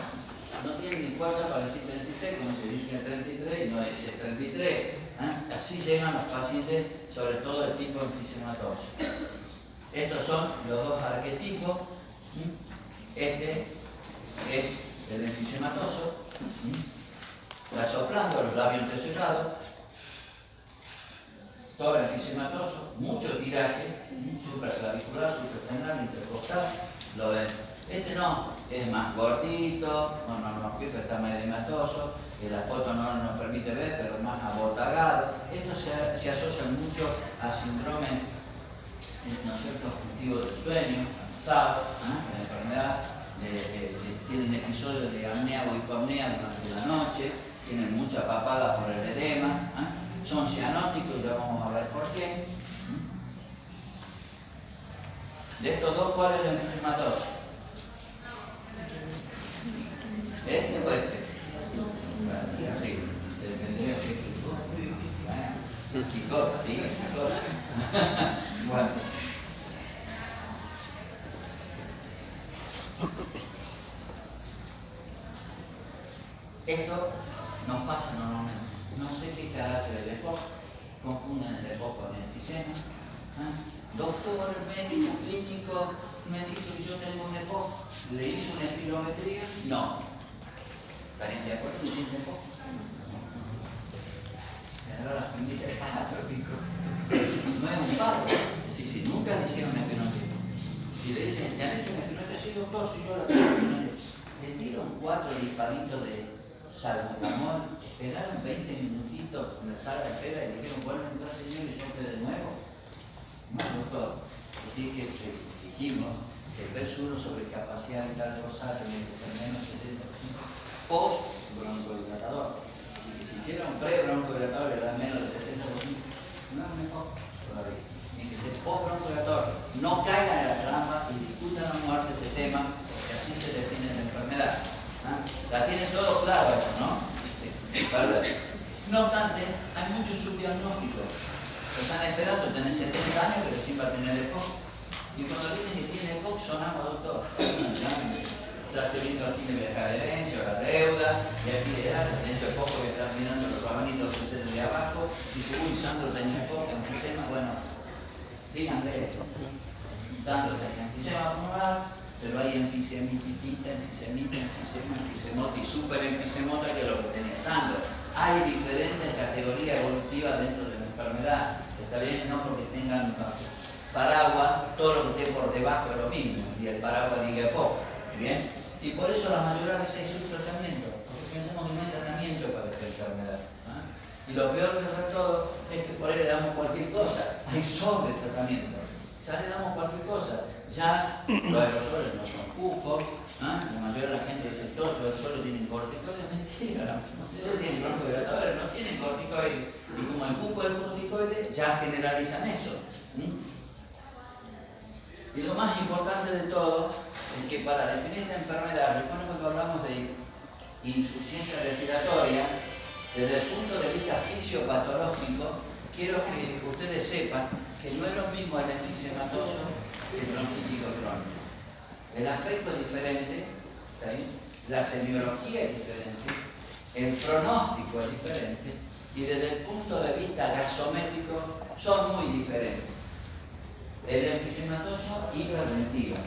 No tienen ni fuerza para decir 33, como se dice el 33 y no dice 33. Así llegan los pacientes, sobre todo el tipo enfisematoso. Estos son los dos arquetipos. Este es el enfisematoso, soplando los labios entrecerrados. Todo el enfisematoso, mucho tiraje, supraclavicular, suprasternal, intercostal, lo ven. Este no, es más gordito, no está más edematoso, la foto no nos permite ver, pero es más abotagado. Esto se asocia mucho a síndrome, ¿no es cierto?, obstructivo del sueño, avanzado, la enfermedad, tienen episodios de apnea o hipoapnea durante la noche, tienen mucha papada por el edema, son cianóticos, ya vamos a hablar por qué. De estos dos, ¿cuál es el enfisematoso? ¿Este o este? Sí, se vendría a ser Quijote, diga Quijote. Bueno. Esto nos pasa normalmente. No sé qué carajo es el EPOC, confunden el EPOC con el enfisema. Doctor, médico, clínico, me ha dicho que yo tengo un EPOC. ¿Le hizo una espirometría? No. ¿Estarían de acuerdo? ¿No tiene EPOC? Ahora las pinditas de pájaro, pico. No es un pato. Sí, nunca le hicieron una espirometría. Si le dicen, ¿le han hecho una espirometría? Sí, doctor, si yo la tengo. Le dieron 4 disparitos de salbutamol, esperaron 20 minutitos en la sala de espera y le dijeron, vuelve a entrar, señor, y yo de nuevo. No, doctor. Así que dijimos que el PER1 sobre capacidad vital forzada tiene que ser menos 70% post broncodilatador. Así que si hiciera un pre-broncodilatador le da menos del 70%, no es mejor todavía. Tiene que ser post broncodilatador. No caigan en la trampa y discutan a muerte ese tema, porque así se define la enfermedad. La tienen todo claro eso, ¿no? Sí. No obstante, hay muchos subdiagnósticos. Están esperando tener 70 años que recién va a tener EPOC. Y cuando dicen que tiene EPOC, sonamos, doctor. transferiendo aquí de viajar de herencia o la deuda, y aquí dentro de poco que están mirando los rabanitos que se de abajo, dice, uy, Sandro tenía poco, enfisema, bueno, díganle esto. Sandro tenía enfisema pulmonar, pero hay enfisemititita, enfisemota y super enfisemota que es lo que tenía Sandro. Hay diferentes categorías evolutivas dentro de la enfermedad. Está bien, no porque tengan paraguas, todo lo que esté por debajo es lo mismo, y el paraguas diga poco. ¿Bien? Y por eso la mayoría de veces hay un tratamiento, porque pensamos que no hay tratamiento para esta enfermedad. ¿Ah? Y lo peor de todo es que por ahí le damos cualquier cosa, hay sobre tratamiento. Ya le damos cualquier cosa. Ya los aerosoles no son cucos, ¿ah? La mayoría de la gente dice todos los aerosoles tienen corticoides, mentira, ustedes tienen broncodilatadores, no tienen corticoides. Y como el cuco del corticoide, ya generalizan eso. Y lo más importante de todo es que para definir esta enfermedad, recuerden cuando hablamos de insuficiencia respiratoria, desde el punto de vista fisiopatológico, quiero que ustedes sepan que no es lo mismo el enfisematoso que el bronquítico crónico. El aspecto es diferente, ¿está bien? La semiología es diferente, el pronóstico es diferente, y desde el punto de vista gasométrico son muy diferentes. El enfisematoso hiperventila.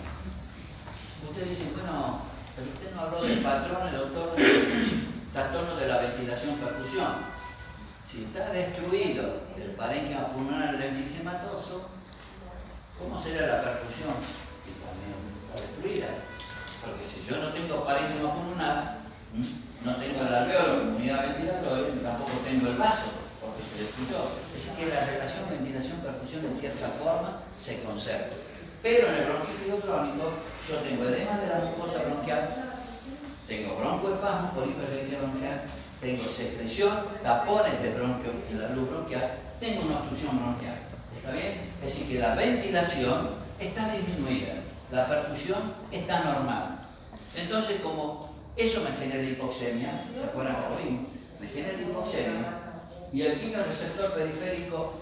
Ustedes dicen, bueno, pero usted no habló del patrón, el doctor, trastorno de la ventilación-perfusión. Si está destruido el parénquima pulmonar, el enfisematoso, ¿cómo sería la perfusión? Y también está destruida. Porque si yo no tengo parénquima pulmonar, no tengo el alveolo como unidad ventilatoria, tampoco tengo el vaso, porque se destruyó. Es decir, que la relación ventilación-perfusión en cierta forma se conserva. Pero en el bronquítico crónico yo tengo edema de la mucosa bronquial, tengo broncoespasmo por hiperreacción bronquial, tengo secreción, tapones de bronquio en la luz bronquial, tengo una obstrucción bronquial. ¿Está bien? Es decir, que la ventilación está disminuida, la perfusión está normal. Entonces, como eso me genera hipoxemia, ¿se acuerdan que lo vimos? Me genera hipoxemia, y el quimioreceptor periférico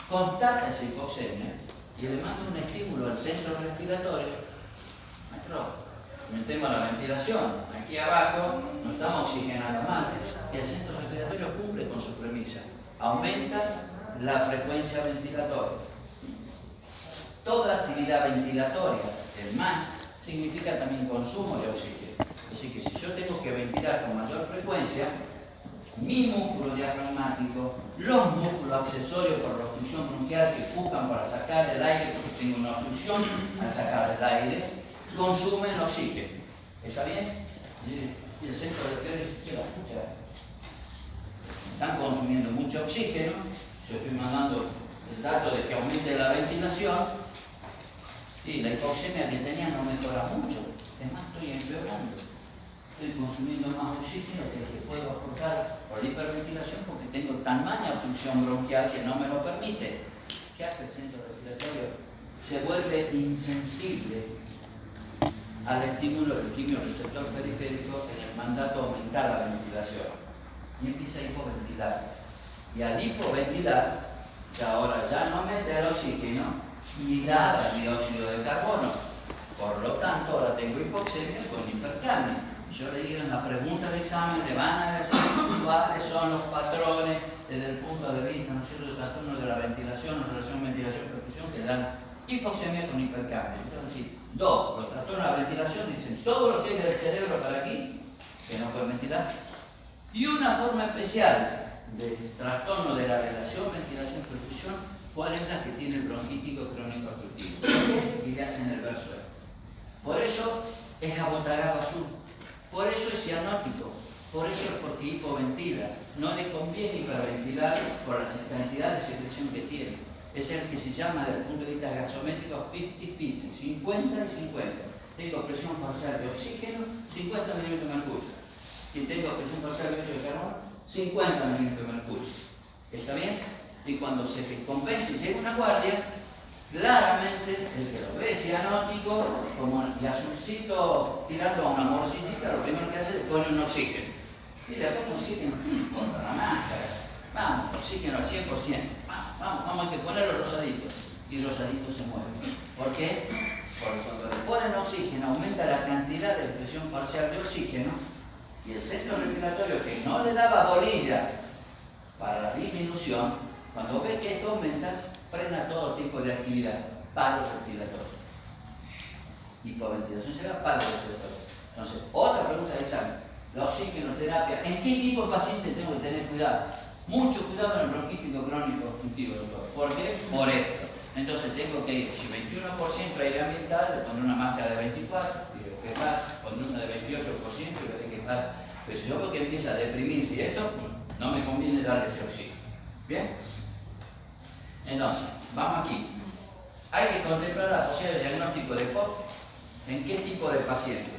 constata esa hipoxemia y le manda un estímulo al centro respiratorio. Maestro, metemos la ventilación, aquí abajo no estamos oxigenando mal, y el centro respiratorio cumple con su premisa, aumenta la frecuencia ventilatoria. Toda actividad ventilatoria, el más, significa también consumo de oxígeno. Así que si yo tengo que ventilar con mayor frecuencia, mi músculo diafragmático, los músculos accesorios por la obstrucción bronquial que ocupan para sacar el aire, porque tengo una obstrucción al sacar el aire, consumen oxígeno. ¿Está bien? Y el centro respiratorio se la escucha. Están consumiendo mucho oxígeno. Yo estoy mandando el dato de que aumente la ventilación y la hipoxemia que tenía no mejora mucho. Es más, estoy empeorando. Estoy consumiendo más oxígeno que el que puedo aportar por hiperventilación porque tengo tan mala obstrucción bronquial que no me lo permite. ¿Qué hace el centro respiratorio? Se vuelve insensible al estímulo del quimioreceptor periférico en el mandato de aumentar la ventilación y empieza a hipoventilar. Y al hipoventilar, ahora ya no mete el oxígeno y da el dióxido de carbono. Por lo tanto, ahora tengo hipoxemia con hipercapnia. Yo le digo en la pregunta de examen, le van a decir cuáles son los patrones desde el punto de vista, ¿no es cierto?, del trastorno de la ventilación, la relación ventilación-perfusión, que dan hipoxemia con hipercapnia. Entonces, dos, los trastornos de la ventilación dicen todo lo que hay del cerebro para aquí, que no puede ventilar, y una forma especial de trastorno de la relación ventilación-perfusión, ¿cuál es la que tiene el bronquítico crónico obstructivo? Y le hacen el verso. Por eso es aguantagado azul. Por eso es cianótico, por eso es porque hipoventila. No le conviene hiperventilar por la cantidad de secreción que tiene. Es el que se llama, desde el punto de vista gasométrico, 50-50, 50 y 50. Tengo presión parcial de oxígeno, 50 milímetros de mercurio. Y tengo presión parcial de dióxido de carbono, 50 milímetros de mercurio. ¿Está bien? Y cuando se compensa y llega una guardia, claramente el que lo ve cianótico, como el azulcito tirando a una morcillita, lo primero que hace es poner un oxígeno. Y le pone oxígeno, no importa la máscara. Vamos, oxígeno al 100%. Vamos, hay que ponerlo rosadito. Y rosadito se mueve. ¿Por qué? Porque cuando le ponen oxígeno aumenta la cantidad de presión parcial de oxígeno y el centro respiratorio que no le daba bolilla para la disminución, cuando ve que esto aumenta, frena todo tipo de actividad, paro respiratorio. Hipoventilación severa, paro respiratorio. Entonces, otra pregunta de examen, la oxigenoterapia, ¿en qué tipo de paciente tengo que tener cuidado? Mucho cuidado en el bronquítico crónico obstructivo, doctor. ¿Por qué? Por esto. Entonces tengo que ir, si 21% aire ambiental, le pondré una máscara de 24, y lo que pasa, pondré una de 28% y veré qué pasa. Pero si yo veo que empieza a deprimirse y esto, no me conviene darle ese oxígeno. ¿Bien? Entonces, vamos aquí. Hay que contemplar la posibilidad de diagnóstico de EPOC. ¿En qué tipo de paciente?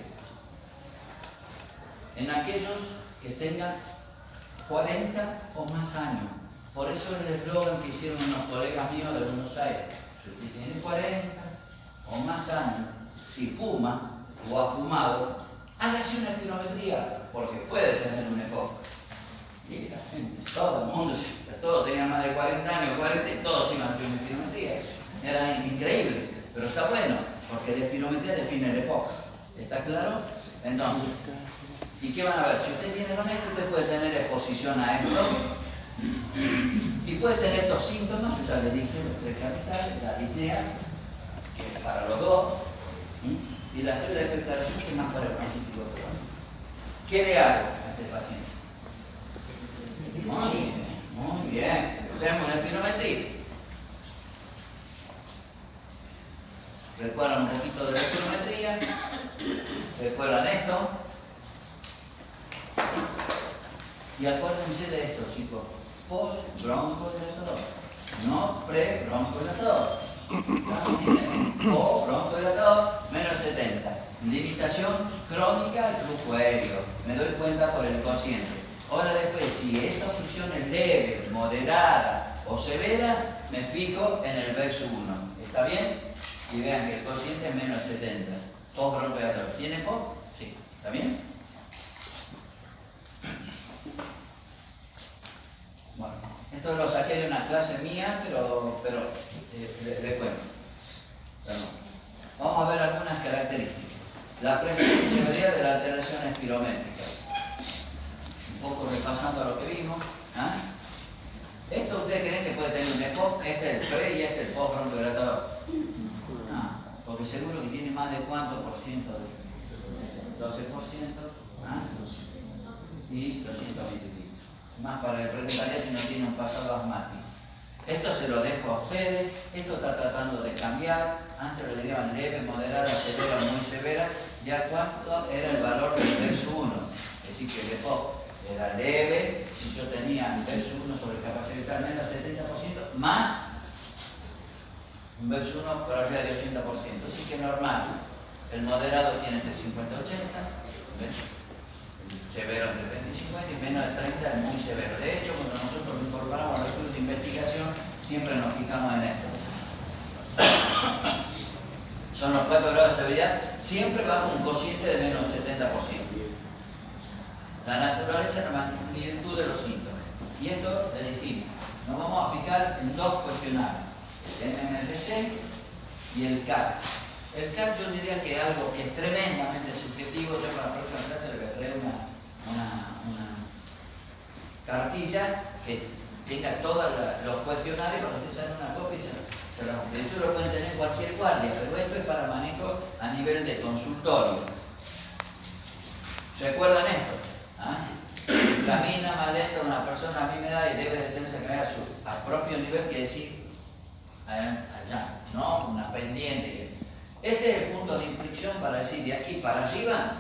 En aquellos que tengan 40 o más años. Por eso el eslogan que hicieron unos colegas míos de Buenos Aires. Si usted tiene 40 o más años, si fuma o ha fumado, hágase una espirometría, porque puede tener un EPOC. Y la gente, todo el mundo, todos tenían más de 40 años, 40 y todos iban a hacer una espirometría. Era increíble, pero está bueno, porque la espirometría define el EPOC. ¿Está claro? Entonces, ¿y qué van a ver? Si usted viene con esto, usted puede tener exposición a esto y puede tener estos síntomas, yo ya le dije, los tres capitales, la disnea, que es para los dos, y la estrella de expectoración, que es más para el bronquítico crónico. ¿Qué le hago a este paciente? Muy bien, muy bien. Hacemos una espirometría. Recuerdan un poquito de la espirometría, recuerdan esto. Y acuérdense de esto, chicos, post-broncodilatador, no pre-broncodilatador. Post-broncodilatador, menos 70. Limitación crónica del flujo aéreo. Me doy cuenta por el cociente. Ahora después, si esa obstrucción es leve, moderada o severa, me fijo en el verso 1. ¿Está bien? Y vean que el cociente es menos 70. Post-broncodilatador. ¿Tiene POC? Sí. ¿Está bien? Bueno, esto lo saqué de una clase mía, pero le cuento. Vamos a ver algunas características. La presencia y severidad de la alteración espirométrica. Un poco repasando lo que vimos. ¿Esto ustedes creen que puede tener un EPOC? Este es el pre y este es el post broncodilatador. Porque seguro que tiene más de cuánto por ciento, 12%, y 220. Más para el preguntaría si no tiene un pasado asmático. Esto se lo dejo a ustedes. Esto está tratando de cambiar. Antes lo dirían leve, moderada, severa, muy severa. Ya cuánto era el valor del verso 1. Es decir, que el EPOC era leve. Si yo tenía el verso 1 sobre capacidad vital menos 70%, más un verso 1 por arriba de 80%. Así que normal. El moderado tiene entre 50 y 80. ¿Ves? Severo entre 20 y 50 y menos de 30 es muy severo. De hecho, cuando nosotros incorporamos los estudios de investigación, siempre nos fijamos en esto. Son los 4 grados de severidad, siempre bajo un cociente de menos del 70%. La naturaleza de la magnitud de los síntomas. Y esto le dijimos, nos vamos a fijar en dos cuestionarios, el MMRC y el CAP. El CAP yo diría que es algo que es tremendamente subjetivo. Yo para la próxima clase le voy a traer una cartilla que tenga todos los cuestionarios para que ustedes hagan una copia y se lo ustedes lo pueden tener en cualquier guardia, pero esto es para manejo a nivel de consultorio. ¿Recuerdan esto? Camina más lento una persona a mi edad y debe de tenerse que ver a propio nivel, que decir allá, ¿no? Una pendiente. Este es el punto de inflexión para decir de aquí para arriba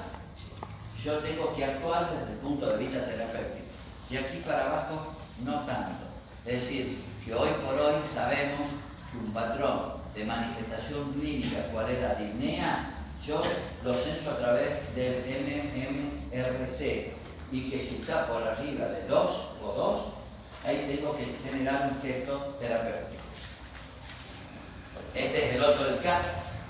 yo tengo que actuar desde el punto de vista terapéutico. De aquí para abajo no tanto. Es decir, que hoy por hoy sabemos que un patrón de manifestación clínica, cuál es la disnea, yo lo censo a través del MMRC, y que si está por arriba de 2 o 2, ahí tengo que generar un gesto terapéutico. Este es el otro del CAP,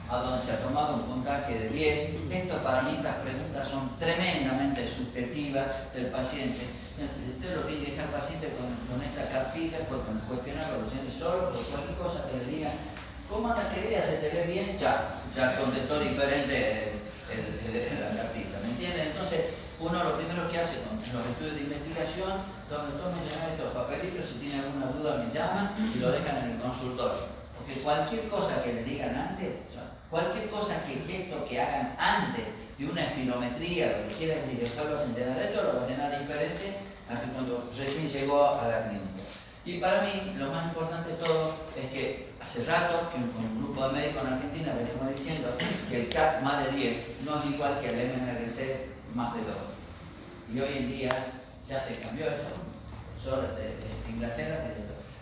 a donde se ha tomado un puntaje de 10. Esto para mí, estas preguntas son tremendamente subjetivas del paciente. Usted lo tiene que dejar al paciente con esta cartilla, con el cuestionario, lo siente solo, por cualquier cosa que le diga, ¿Cómo andas, querida? ¿Se te ve bien? Ya contestó diferente la cartita, ¿me entiendes? Entonces, uno lo primero que hace con los estudios de investigación, tomen estos papelitos, si tienen alguna duda me llaman y lo dejan en el consultorio. Porque cualquier cosa que le digan antes, cualquier cosa que hagan antes de una espirometría, lo que quieran decir, después vas a entender esto, lo vas a llenar diferente a que cuando recién llegó a la clínica. Y para mí, lo más importante de todo es que hace rato que con un grupo de médicos en Argentina venimos diciendo que el CAT más de 10 no es igual que el MMRC más de 2. Y hoy en día ya se cambió eso. El profesor de Inglaterra,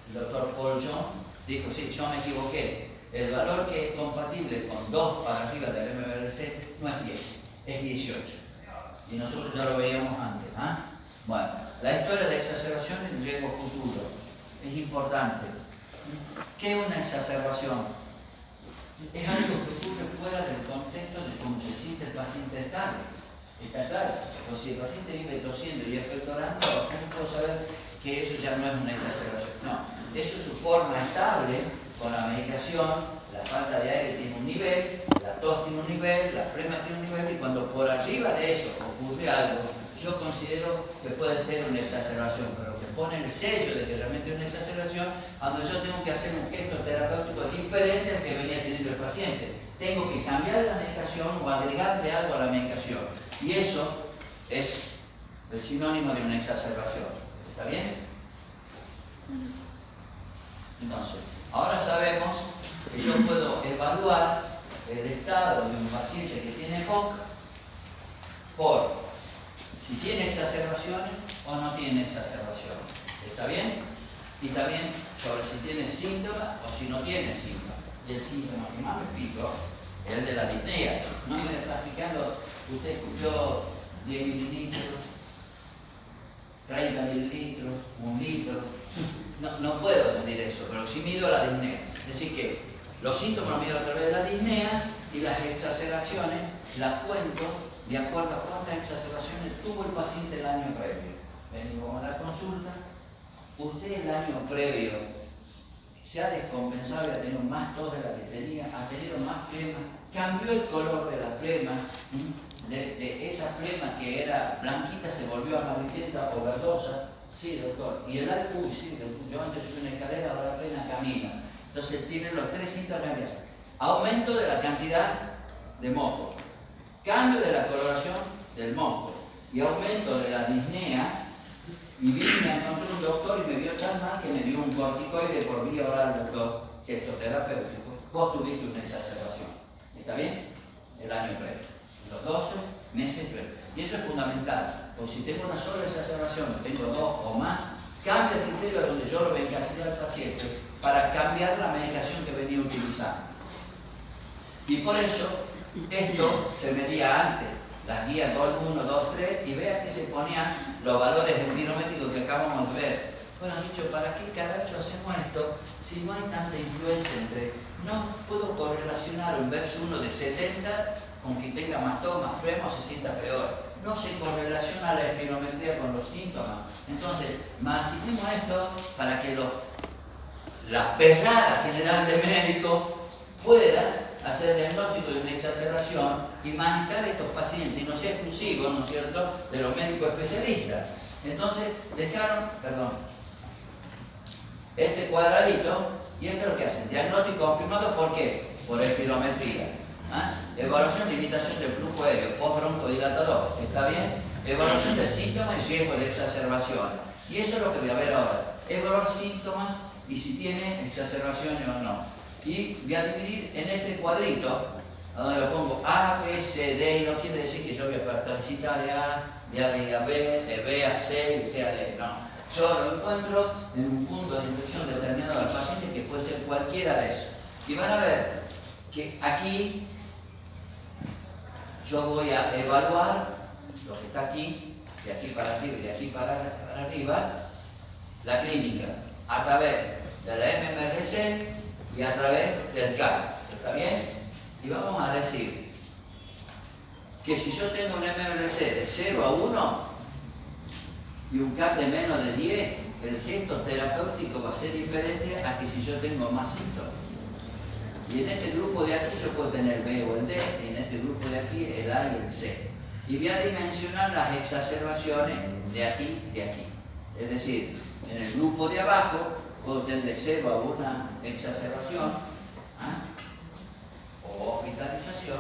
el doctor Paul John, dijo, sí, yo me equivoqué. El valor que es compatible con 2 para arriba del MMRC no es 10, es 18. Y nosotros ya lo veíamos antes. Bueno, la historia de exacerbación en riesgo futuro es importante. ¿Qué es una exacerbación? Es algo que ocurre fuera del contexto de cómo se siente el paciente estable. ¿Está claro? O si el paciente vive tosiendo y expectorando, ¿cómo puedo saber que eso ya no es una exacerbación? No, eso es su forma estable con la medicación, la falta de aire tiene un nivel, la tos tiene un nivel, la flema tiene un nivel, y cuando por arriba de eso ocurre algo, yo considero que puede ser una exacerbación, pero que pone el sello de que realmente es una exacerbación, cuando yo tengo que hacer un gesto terapéutico diferente al que venía teniendo el paciente. Tengo que cambiar la medicación o agregarle algo a la medicación. Y eso es el sinónimo de una exacerbación. ¿Está bien? Entonces, ahora sabemos que yo puedo evaluar el estado de un paciente que tiene POC por si tiene exacerbaciones o no tiene exacerbaciones. ¿Está bien? Y también sobre si tiene síntomas o si no tiene síntomas. Y el síntoma que más me fijo es el de la disnea. No me está fijando, usted escuchó 10 mililitros, 30 mililitros, 1 litro. No puedo medir eso, pero sí mido la disnea. Es decir que los síntomas los mido a través de la disnea y las exacerbaciones las cuento de acuerdo a cuántas exacerbaciones tuvo el paciente el año previo. Venimos a la consulta. Usted el año previo se ha descompensado y ha tenido más tos de la que tenía, ha tenido más flema, cambió el color de la flema, de esa flema que era blanquita se volvió amarillenta o verdosa. Sí, doctor. Y el alcohol, sí, yo antes subí una escalera, ahora apenas camino. Entonces tiene los 3 síntomas. Aumento de la cantidad de moco, cambio de la coloración del moco y aumento de la disnea. Y vine a encontrar un doctor y me vio tan mal que me dio un corticoide por vía oral, doctor, gestoterapéutico. Vos tuviste una exacerbación. ¿Está bien? El año previo. Los 12 meses previos. Y eso es fundamental. O si tengo una sola exacerbación, tengo 2 o más, cambia el criterio de donde yo lo encasillé al paciente para cambiar la medicación que venía utilizando. Y por eso, esto se medía antes. Las guías 2.1, 2.3 y veas que se ponían los valores espirométricos que acabamos de ver. Bueno, han dicho, ¿para qué carajo hacemos esto si no hay tanta influencia entre... No puedo correlacionar un verso 1 de 70 con que tenga más tos, más flema o se sienta peor. No se correlaciona la espirometría con los síntomas. Entonces, mantenemos esto para que la perrada general de médicos pueda hacer diagnóstico de una exacerbación y manejar a estos pacientes, y no sea exclusivo, ¿no es cierto?, de los médicos especialistas. Entonces, dejaron, este cuadradito, y esto es lo que hacen, diagnóstico confirmado, ¿por qué? Por espirometría. Evaluación de limitación del flujo aéreo, post-broncodilatador, ¿está bien? Evaluación de síntomas y riesgo de exacerbación. Y eso es lo que voy a ver ahora. Evaluar síntomas y si tiene exacerbaciones o no. Y voy a dividir en este cuadrito, a donde lo pongo A, B, C, D, y no quiere decir que yo voy a transitar de A a B, de B a C y C a D, no. Yo lo encuentro en un punto de inflexión determinado del paciente que puede ser cualquiera de esos. Y van a ver que aquí yo voy a evaluar lo que está aquí, de aquí para arriba y de aquí para arriba, la clínica, a través de la MMRC y a través del CAP. ¿Está bien? Y vamos a decir que si yo tengo un MMRC de 0 a 1 y un CAP de menos de 10, el gesto terapéutico va a ser diferente a que si yo tengo más síntomas. Y en este grupo de aquí yo puedo tener B o el D, y en este grupo de aquí el A y el C. Y voy a dimensionar las exacerbaciones de aquí y de aquí. Es decir, en el grupo de abajo puedo tener de 0 a 1 exacerbación o hospitalización,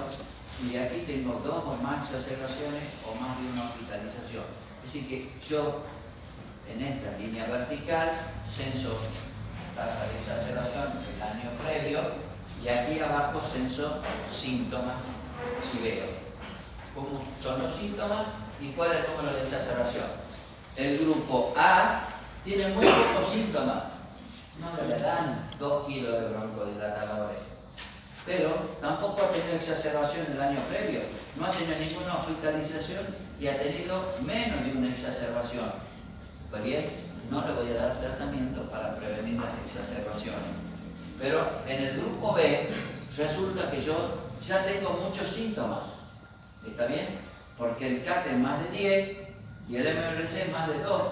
y de aquí tengo 2 o más exacerbaciones o más de una hospitalización. Es decir que yo en esta línea vertical censo tasa de exacerbación del año previo, y aquí abajo censo síntomas y veo cómo son los síntomas y cuál es el número de exacerbación. El grupo A tiene muy pocos síntomas, no le dan 2 kilos de broncodilatadores, pero tampoco ha tenido exacerbación el año previo, no ha tenido ninguna hospitalización y ha tenido menos de una exacerbación. Pues bien, no le voy a dar tratamiento para prevenir las exacerbaciones. Pero en el grupo B resulta que yo ya tengo muchos síntomas. ¿Está bien? Porque el CAT es más de 10 y el MRC es más de 2.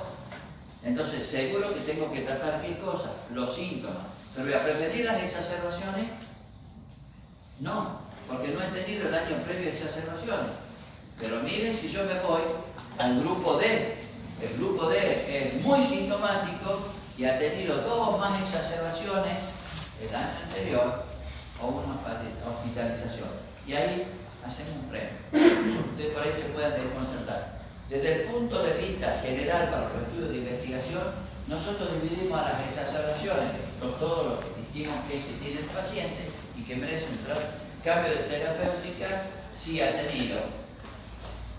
Entonces seguro que tengo que tratar ¿qué cosa? Los síntomas. ¿Pero voy a prevenir las exacerbaciones? No, porque no he tenido el año previo exacerbaciones. Pero miren si yo me voy al grupo D. El grupo D es muy sintomático y ha tenido 2 o más exacerbaciones el año anterior o una hospitalización. Y ahí hacemos un freno. Ustedes por ahí se pueden desconcertar. Desde el punto de vista general para los estudios de investigación, nosotros dividimos a las exacerbaciones, todo lo que dijimos que tiene el paciente y que merecen cambio de terapéutica si ha tenido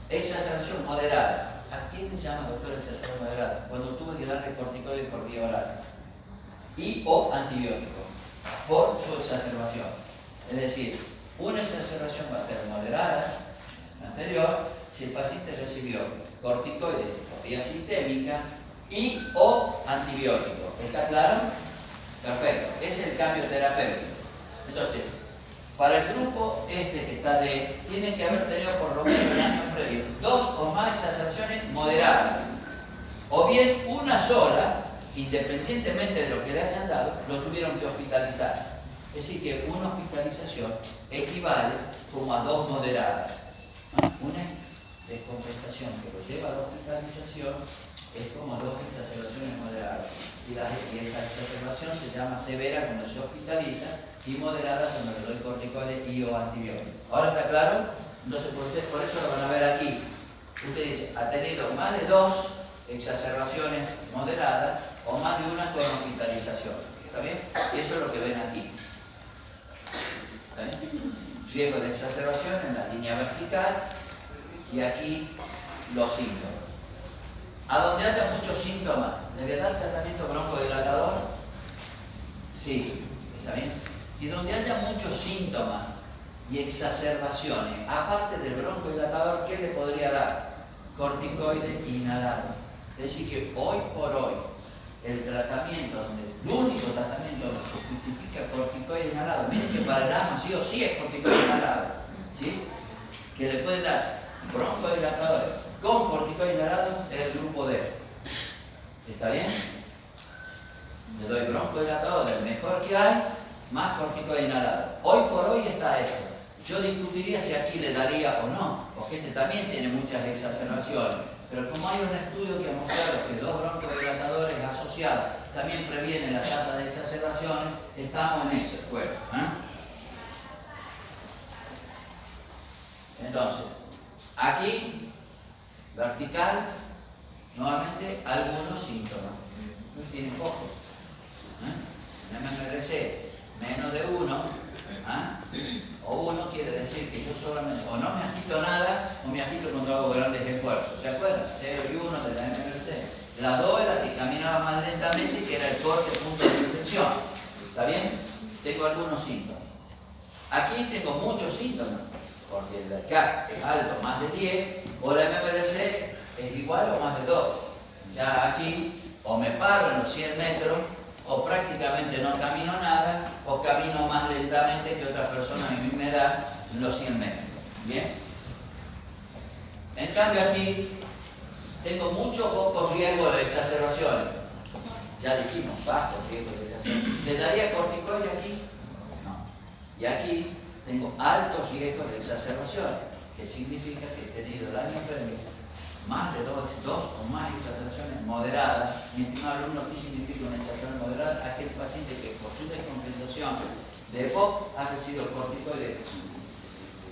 exacerbación moderada. ¿A quién le llama doctor exacerbación moderada? Cuando tuve que darle corticoides por vía oral y o antibiótico por su exacerbación. Es decir, una exacerbación va a ser moderada, anterior, si el paciente recibió corticoides por vía sistémica y o antibiótico. ¿Está claro? Perfecto. Ese es el cambio terapéutico. Entonces, para el grupo que está D, tienen que haber tenido por lo menos el año previo 2 o más exacerbaciones moderadas. O bien una sola, independientemente de lo que le hayan dado, lo tuvieron que hospitalizar. Es decir, que una hospitalización equivale como a 2 moderadas. Una descompensación que lo lleva a la hospitalización es como 2 exacerbaciones moderadas. Y esa exacerbación se llama severa cuando se hospitaliza y moderada cuando le doy corticoides y o antibióticos. ¿Ahora está claro? Entonces, por eso lo van a ver aquí. Usted dice, ha tenido más de 2 exacerbaciones moderadas o más de una con hospitalización. ¿Está bien? Y eso es lo que ven aquí. ¿Está bien? Riesgo de exacerbación en la línea vertical y aquí los síntomas. A donde haya muchos síntomas, ¿le voy a dar tratamiento broncodilatador? Sí, ¿está bien? Y donde haya muchos síntomas y exacerbaciones, aparte del broncodilatador, ¿qué le podría dar? Corticoides inhalados. Es decir que hoy por hoy, el único tratamiento donde se justifica corticoides inhalados, miren que para el asma sí o sí es corticoide inhalado, ¿sí? Que le puede dar broncodilatadores con corticoides inhalados es el grupo D. ¿Está bien? Le doy broncodilatador del mejor que hay, más corticoide inhalado. Hoy por hoy está esto. Yo discutiría si aquí le daría o no, porque este también tiene muchas exacerbaciones. Pero como hay un estudio que ha mostrado que 2 broncodilatadores asociados también previenen la tasa de exacerbaciones, estamos en ese juego. Entonces, aquí, vertical, nuevamente algunos síntomas. Tiene pocos. MMRC menos de 1. O 1 quiere decir que yo solamente o no me agito nada o me agito cuando hago grandes esfuerzos. ¿Se acuerdan? 0 y 1 de la MMRC. La 2 era que caminaba más lentamente y que era el corte punto de inflexión. ¿Está bien? Tengo algunos síntomas. Aquí tengo muchos síntomas, porque el CAT es alto, más de 10, o la MMRC es igual o más de 2. Ya aquí o me paro en los 100 metros, o prácticamente no camino nada, o camino más lentamente que otras personas de mi misma edad en los 100 metros. ¿Bien? En cambio aquí tengo mucho poco riesgo de exacerbaciones. Ya dijimos, bajo riesgo de exacerbaciones. ¿Le daría corticoide aquí? No. Y aquí tengo altos riesgos de exacerbación, que significa que he tenido el año previo más de dos o más exacerbaciones moderadas. Mi estimado alumno, ¿qué significa una exacerbación moderada? Aquel paciente que por su descompensación de EPOC ha recibido corticoide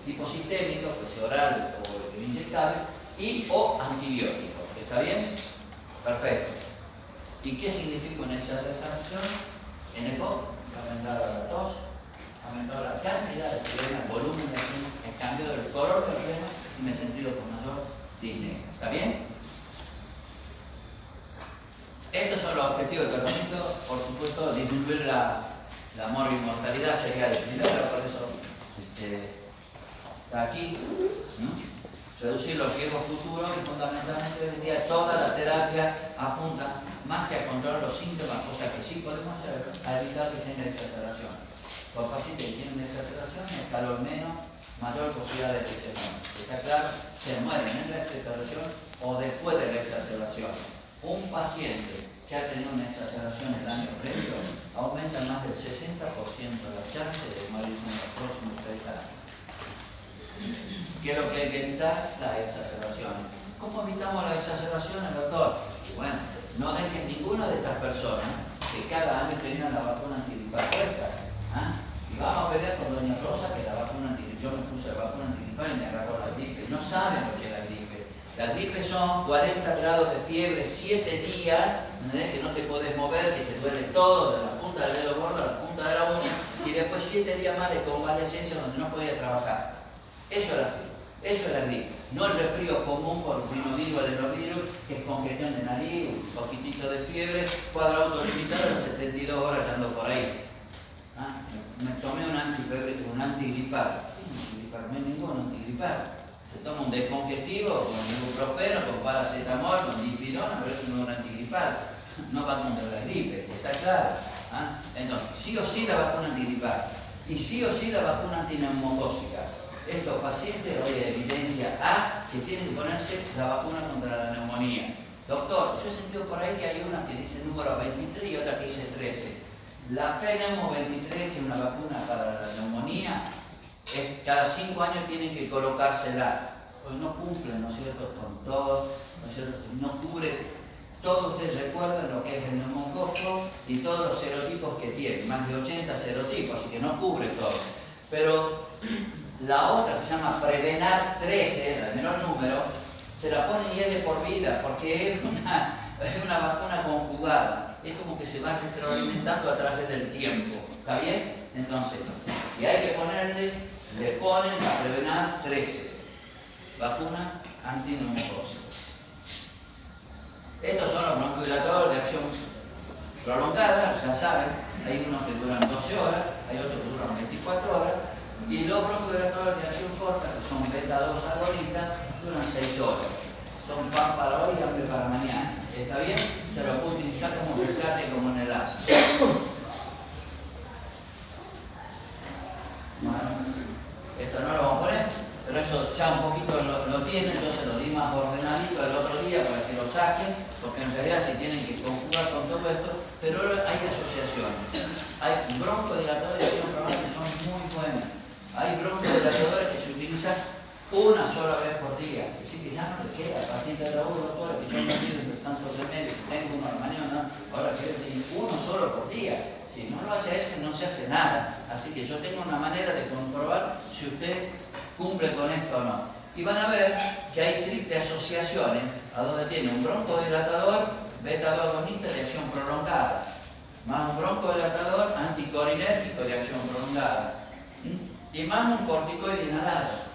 tipo sistémico, pues oral o inyectable, y o antibiótico. ¿Está bien? Perfecto. ¿Y qué significa una exacerbación? En EPOC, aumentado la tos, aumentado la cantidad de flema, el volumen de flema, he cambiado el color del flema y me he sentido con mayor disnea. ¿Está bien? Estos son los objetivos de tratamiento. Por supuesto, disminuir la morbimortalidad sería el primero, por eso está aquí, ¿no? Reducir los riesgos futuros y fundamentalmente hoy en día toda la terapia apunta más que a controlar los síntomas, cosa que sí podemos hacer, a evitar que tenga exacerbación. Los pacientes que tienen exacerbación, escalón menos, mayor posibilidad de que se mueran. Está claro, se mueren en la exacerbación o después de la exacerbación. Un paciente que ha tenido una exacerbación el año previo aumenta más del 60% las chances de morirse en los próximos 3 años. ¿Qué es lo que hay que evitar? La exacerbación. ¿Cómo evitamos la exacerbación, doctor? Bueno, no dejen ninguna de estas personas que cada año tengan la vacuna antigripal puesta. Y vamos a pelear con doña Rosa que la vacuna antigripal, yo me puse la vacuna antigripal y me agarró la gripe. No saben lo que es la gripe. La gripe son 40 grados de fiebre, 7 días, ¿entendés? Que no te podés mover, que te duele todo, de la punta del dedo gordo a la punta de la uña, y después 7 días más de convalecencia donde no podías trabajar. Eso es la gripe. No el resfrío común por rinovirus de los virus, que es congestión de nariz, un poquitito de fiebre, cuadro autolimitado, a las 72 horas ya ando por ahí. Me tomé un antifebre, un antigripal. No hay ningún antigripal. Se toma un descongestivo con ibuprofeno, con paracetamol, con dipirona, pero eso no es un antigripal. No va contra la gripe, está claro. Entonces, sí o sí la vacuna antigripal y sí o sí la vacuna antineumocócica. Estos pacientes hoy hay evidencia A que tienen que ponerse la vacuna contra la neumonía. Doctor, yo he sentido por ahí que hay una que dice número 23 y otra que dice 13. La Pneumo 23, que es una vacuna para la neumonía, cada 5 años tienen que colocársela. Pues no cumple, ¿no es cierto?, con todo, ¿no es cierto?, no cubre. Todos ustedes recuerdan lo que es el neumococo y todos los serotipos que tiene, más de 80 serotipos, así que no cubre todo. Pero la otra, que se llama Prevenar 13, el menor número, se la pone y es de por vida, porque es una vacuna conjugada. Es como que se va retroalimentando a través del tiempo. ¿Está bien? Entonces, si hay que ponerle, le ponen la Prevenar 13, vacuna antineumocócica. Estos son los broncodilatadores de acción prolongada, ya saben, hay unos que duran 12 horas, hay otros que duran 24 horas, y los broncodilatadores de acción corta, que son beta-2 agonista, duran 6 horas. Son pan para hoy y hambre para mañana. ¿Está bien? Se lo puede utilizar como rescate, como en el agua. Bueno, esto no lo vamos a poner, pero eso ya un poquito lo tienen, yo se lo di más ordenadito el otro día para que lo saquen, porque en realidad se tienen que conjugar con todo esto, pero hay asociaciones. Hay broncodilatadores de acción prolongada que son muy buenos. Hay broncodilatadores que se utilizan una sola vez por día, es decir, que ya no le queda al paciente de la doctora, que yo no quiero de tantos remedios, tengo uno a la mañana, ahora quiero tener uno solo por día. Si no lo hace ese, no se hace nada. Así que yo tengo una manera de comprobar si usted cumple con esto o no. Y van a ver que hay triple asociaciones, a donde tiene un broncodilatador beta-2 agonista de acción prolongada, más un broncodilatador anticolinérgico de acción prolongada, y más un corticoide inhalado.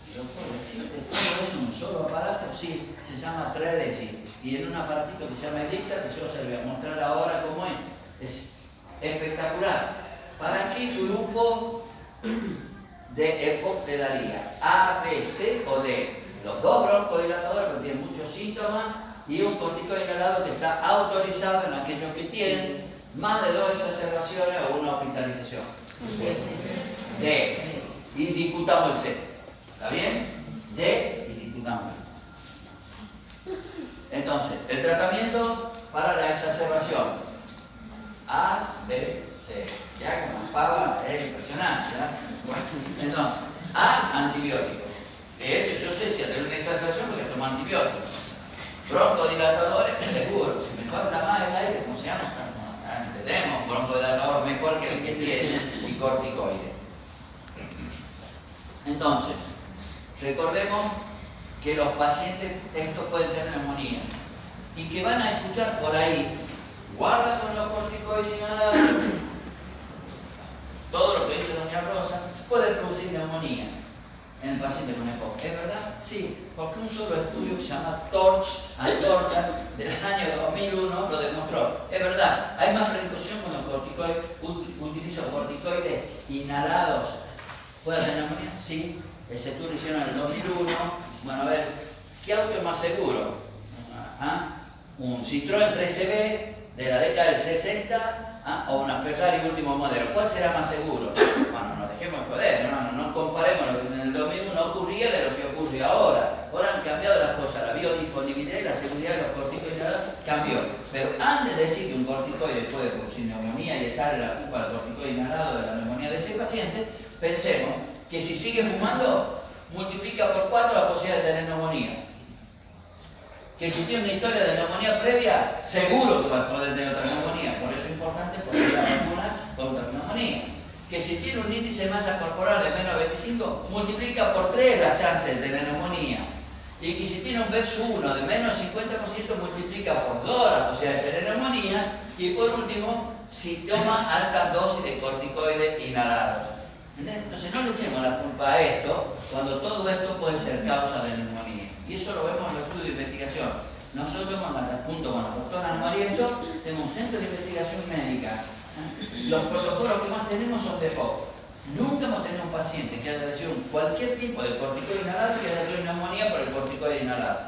Doctor, ¿existe todo eso en un solo aparato? Sí, se llama Trelegy. Y en un aparatito que se llama Edicta, que yo se lo voy a mostrar ahora cómo es espectacular. ¿Para qué grupo de EPOC te daría? A, B, C o D. Los dos broncodilatadores que tienen muchos síntomas y un corticoide inhalado que está autorizado en aquellos que tienen más de 2 exacerbaciones o una hospitalización. D. Y discutamos el C. ¿Está bien? D y discutamos. Entonces, el tratamiento para la exacerbación. A, B, C. Ya con las pavas es impresionante, ¿ya? Bueno, entonces, antibióticos. De hecho, yo sé si tengo una exageración porque tomo antibióticos. Broncodilatadores, seguro. Si me corta más el aire, como se llama, tenemos broncodilatador mejor que el que tiene y corticoide. Entonces, recordemos que los pacientes, estos pueden tener neumonía y que van a escuchar por ahí, guarda con los corticoides inhalados. Todo lo que dice doña Rosa puede producir neumonía en el paciente con EPOC. ¿Es verdad? Sí, porque un solo estudio que se llama Antorcha del año 2001 lo demostró. Es verdad, hay más repercusión con los corticoides, utilizo corticoides inhalados. ¿Puede tener neumonía? Sí, ese estudio lo hicieron en el 2001. Bueno, a ver, ¿qué auto es más seguro? Un Citroën 13B de la década del 60 o una Ferrari último modelo. ¿Cuál será más seguro? Bueno, no dejemos de joder, no comparemos lo que en el 2001 ocurría de lo que ocurre ahora. Ahora han cambiado las cosas, la biodisponibilidad y la seguridad de los corticoides inhalados cambió. Pero antes de decir que un corticoide puede producir neumonía y echarle la culpa al corticoide inhalado de la neumonía de ese paciente, pensemos que si sigue fumando, multiplica por 4 la posibilidad de tener neumonía. Que si tiene una historia de neumonía previa, seguro que va a poder tener otra neumonía. Por eso es importante poner la vacuna contra la neumonía. Que si tiene un índice de masa corporal de menos de 25, multiplica por 3 las chances de la neumonía. Y que si tiene un BEPS1 de menos del 50%, multiplica por 2 la posibilidad de tener neumonía. Y por último, si toma altas dosis de corticoides inhalados. Entonces no le echemos la culpa a esto, cuando todo esto puede ser causa de neumonía. Y eso lo vemos en los estudios de investigación. Nosotros, junto con la doctora Ana María Stock, tenemos un centro de investigación médica. Los protocolos que más tenemos son de EPOC. Nunca hemos tenido un paciente que haya recibido cualquier tipo de corticoide inhalado y que haya tenido neumonía por el corticoide inhalado.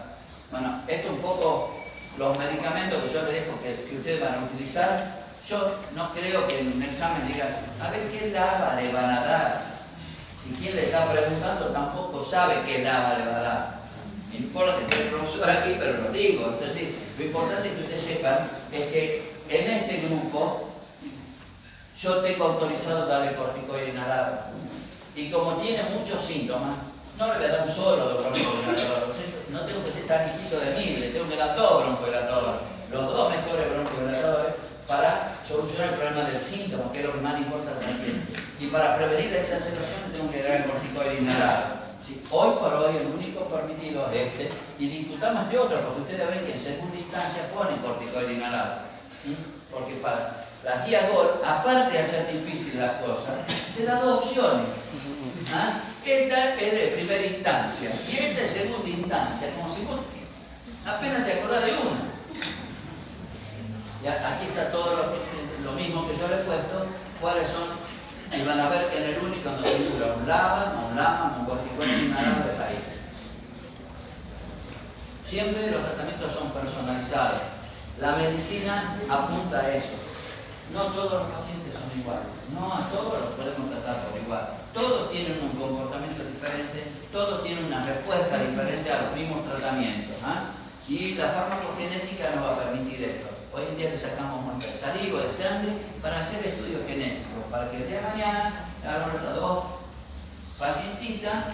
Bueno, esto es un poco los medicamentos que yo les dejo que ustedes van a utilizar. Yo no creo que en un examen digan, a ver qué lava le van a dar. Si quien le está preguntando tampoco sabe qué lava le va a dar. No importa si tiene el profesor aquí, pero lo digo. Entonces, lo importante que ustedes sepan es que en este grupo yo tengo autorizado darle corticoide inhalado. Y como tiene muchos síntomas, no le voy a dar un solo broncodilatador. No tengo que ser tan hijito de mí, le tengo que dar 2 broncodilatadores. Los 2 mejores broncodilatadores para solucionar el problema del síntoma, que es lo que más le importa al paciente. Y para prevenir la exacerbación le tengo que dar el corticoide inhalado. Sí, hoy por hoy el único permitido es este, y discutamos de otros, porque ustedes ven que en segunda instancia ponen corticoide inhalado. Porque para la guía GOL, aparte de hacer difícil las cosas, te da 2 opciones. Esta es de primera instancia y esta es de segunda instancia, como si vos apenas te acordás de una. Y aquí está todo lo mismo que yo le he puesto, cuáles son. Y van a ver que en el único donde figura un LAMA, un corticoide inhalado de país. Siempre los tratamientos son personalizados. La medicina apunta a eso. No todos los pacientes son iguales. No a todos los podemos tratar por igual. Todos tienen un comportamiento diferente, todos tienen una respuesta diferente a los mismos tratamientos. Y la farmacogenética nos va a permitir esto. Hoy en día le sacamos muestras de saliva, de sangre, para hacer estudios genéticos, para que el día de mañana hagan las 2 pacientitas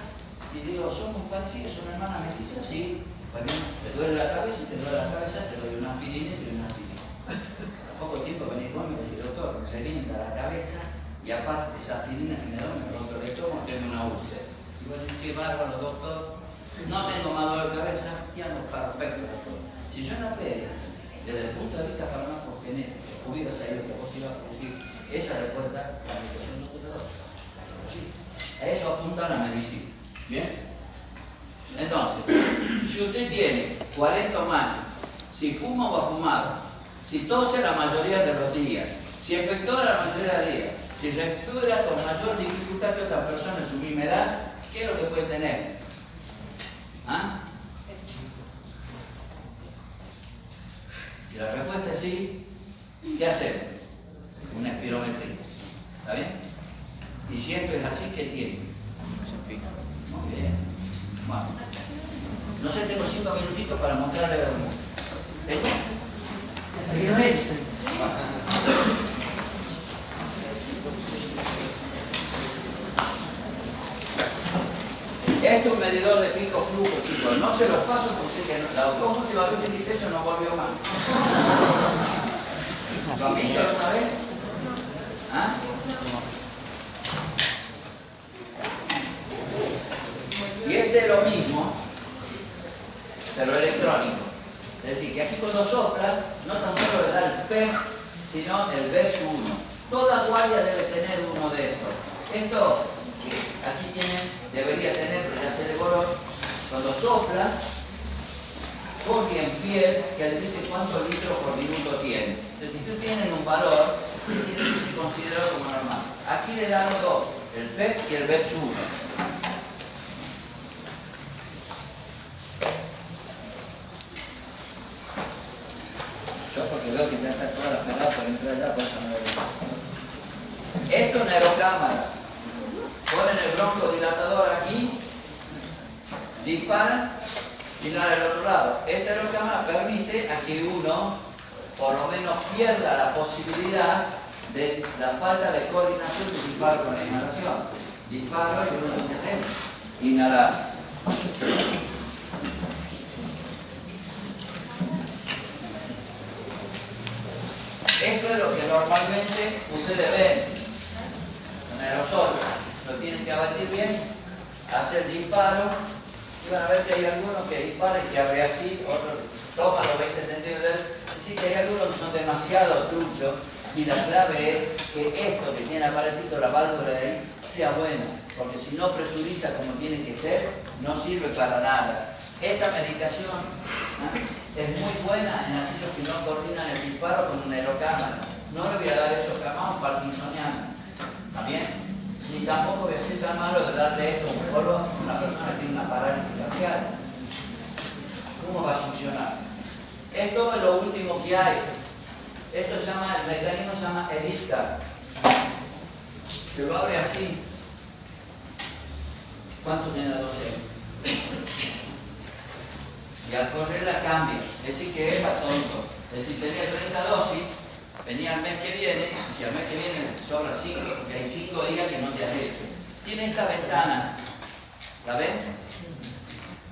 y digo, ¿somos parecidos? ¿Son hermanas mellizas? Sí. Pues bien, te duele la cabeza, te doy una aspirina y te doy una aspirina. A poco tiempo venís conmigo y decís, doctor, me revienta la cabeza y aparte esa aspirina que me da, me rompe el estómago, tengo una úlcera. Y bueno, qué bárbaro, doctor. No tengo más dolor de cabeza y ando perfecto, doctor. Si yo no creo, desde el punto de vista farmacogenético, hubiera sabido que vos ibas a producir esa respuesta, la medicación no te lo da. A eso apunta la medicina. ¿Bien? Entonces, si usted tiene 40 años, si fuma o ha fumado, si tose la mayoría de los días, si expectora la mayoría de los días, si respira con mayor dificultad que otra persona en su misma edad, ¿qué es lo que puede tener? Y la respuesta es sí. ¿Qué hacemos? Una espirometría. ¿Está bien? Y si esto es así, ¿qué tiene? Muy bien. Bueno. No sé, tengo 5 minutitos para mostrarle la mundo. ¿Tengo? medidor de pico flujo, chicos. No se los paso porque sé que no, la última vez que hice eso no volvió más. ¿Lo han visto alguna vez? ¿Ah? Y este es lo mismo, pero electrónico. Es decir, que aquí cuando sopla, no tan solo le da el PEP, sino el VEX 1. Toda guardia debe tener uno de estos. Esto que aquí tienen, debería tener, pero ya se le voló, cuando sopla, corre en fiel que le dice cuántos litros por minuto tiene. Entonces, si tú tienes un valor, tiene que ser considerado como normal. Aquí le dan los dos, el PEP y el VEX 1. Porque veo que ya está toda la pelada por entrar allá, por eso no lo veo. Esto es una aerocámara. Ponen el broncodilatador aquí, disparan y nada al otro lado. Esta aerocámara permite a que uno, por lo menos, pierda la posibilidad de la falta de coordinación de disparo con la inhalación. Disparo y uno lo que hace es inhalar. Esto es lo que normalmente ustedes ven en aerosol. Lo tienen que abatir bien, hacer disparo, y van a ver que hay algunos que disparan y se abre así, otros toman los 20 centímetros. Es decir, que hay algunos que son demasiado truchos, y la clave es que esto que tiene aparatito, la válvula de ahí, sea bueno, porque si no presuriza como tiene que ser, no sirve para nada. Esta medicación es muy buena en aquellos que no coordinan el disparo con una aerocámara. No le voy a dar eso jamás a un parkinsoniano. ¿Está bien? Ni tampoco voy a ser tan malo de darle esto un polvo a una persona que tiene una parálisis facial. ¿Cómo va a funcionar? Esto es lo último que hay. Esto se llama, el mecanismo se llama ELIPTA. Se lo abre así. ¿Cuánto tiene la dosis? Y al correrla cambia, es decir que es para tonto. Es decir, tenía 30 dosis, venía el mes que viene, y al mes que viene sobra 5, porque hay 5 días que no te has hecho. Tiene esta ventana, ¿la ven?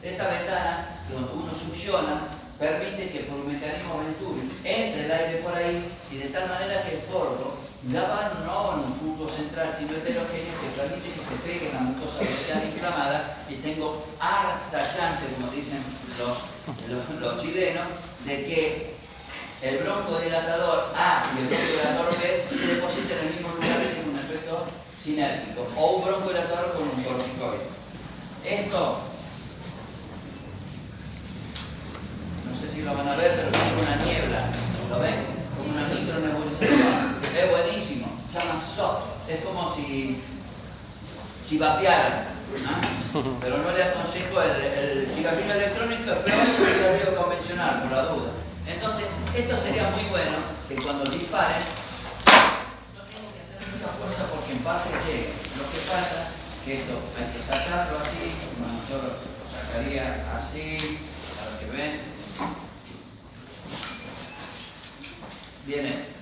Esta ventana, cuando uno succiona, permite que por un mecanismo Venturi entre el aire por ahí, y de tal manera que el polvo va no en un punto central, sino heterogéneo, que permite que se pegue en la mucosa bronquial inflamada, y tengo harta chance, como dicen los chilenos, de que el broncodilatador A y el broncodilatador B se depositen en el mismo lugar y tienen un efecto sinérgico, o un broncodilatador con un corticoide. Esto, no sé si lo van a ver, pero tiene una niebla, ¿lo ven? Como una micronebulización. Es buenísimo, se llama soft, es como si vapearan, ¿no? Pero no le aconsejo el cigarrillo electrónico, es peor que el cigarrillo convencional, por la duda. Entonces, esto sería muy bueno que cuando disparen, no tengo que hacer mucha fuerza porque en parte llega. Lo que pasa es que esto hay que sacarlo así, bueno, yo lo sacaría así, para que ven. Viene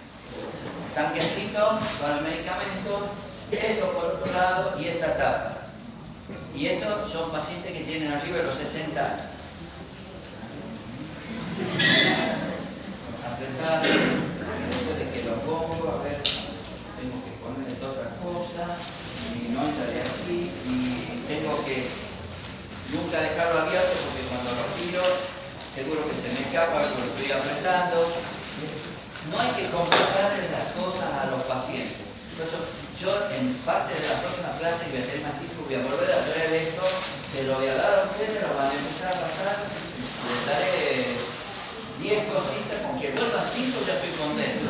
tanquecito con el medicamento, esto por otro lado y esta tapa. Y estos son pacientes que tienen arriba de los 60 años. Apretar, después de que lo pongo, a ver, tengo que ponerle otra cosa, y no entraré aquí, y tengo que nunca dejarlo abierto porque cuando lo giro, seguro que se me escapa, porque lo estoy apretando. No hay que complicarle las cosas a los pacientes. Por eso, yo en parte de la próxima clase que voy a tener más tiempo, voy a volver a traer esto, se lo voy a dar a ustedes, lo van a empezar a pasar, les daré 10 cositas, con que vuelvan 5 ya estoy contento.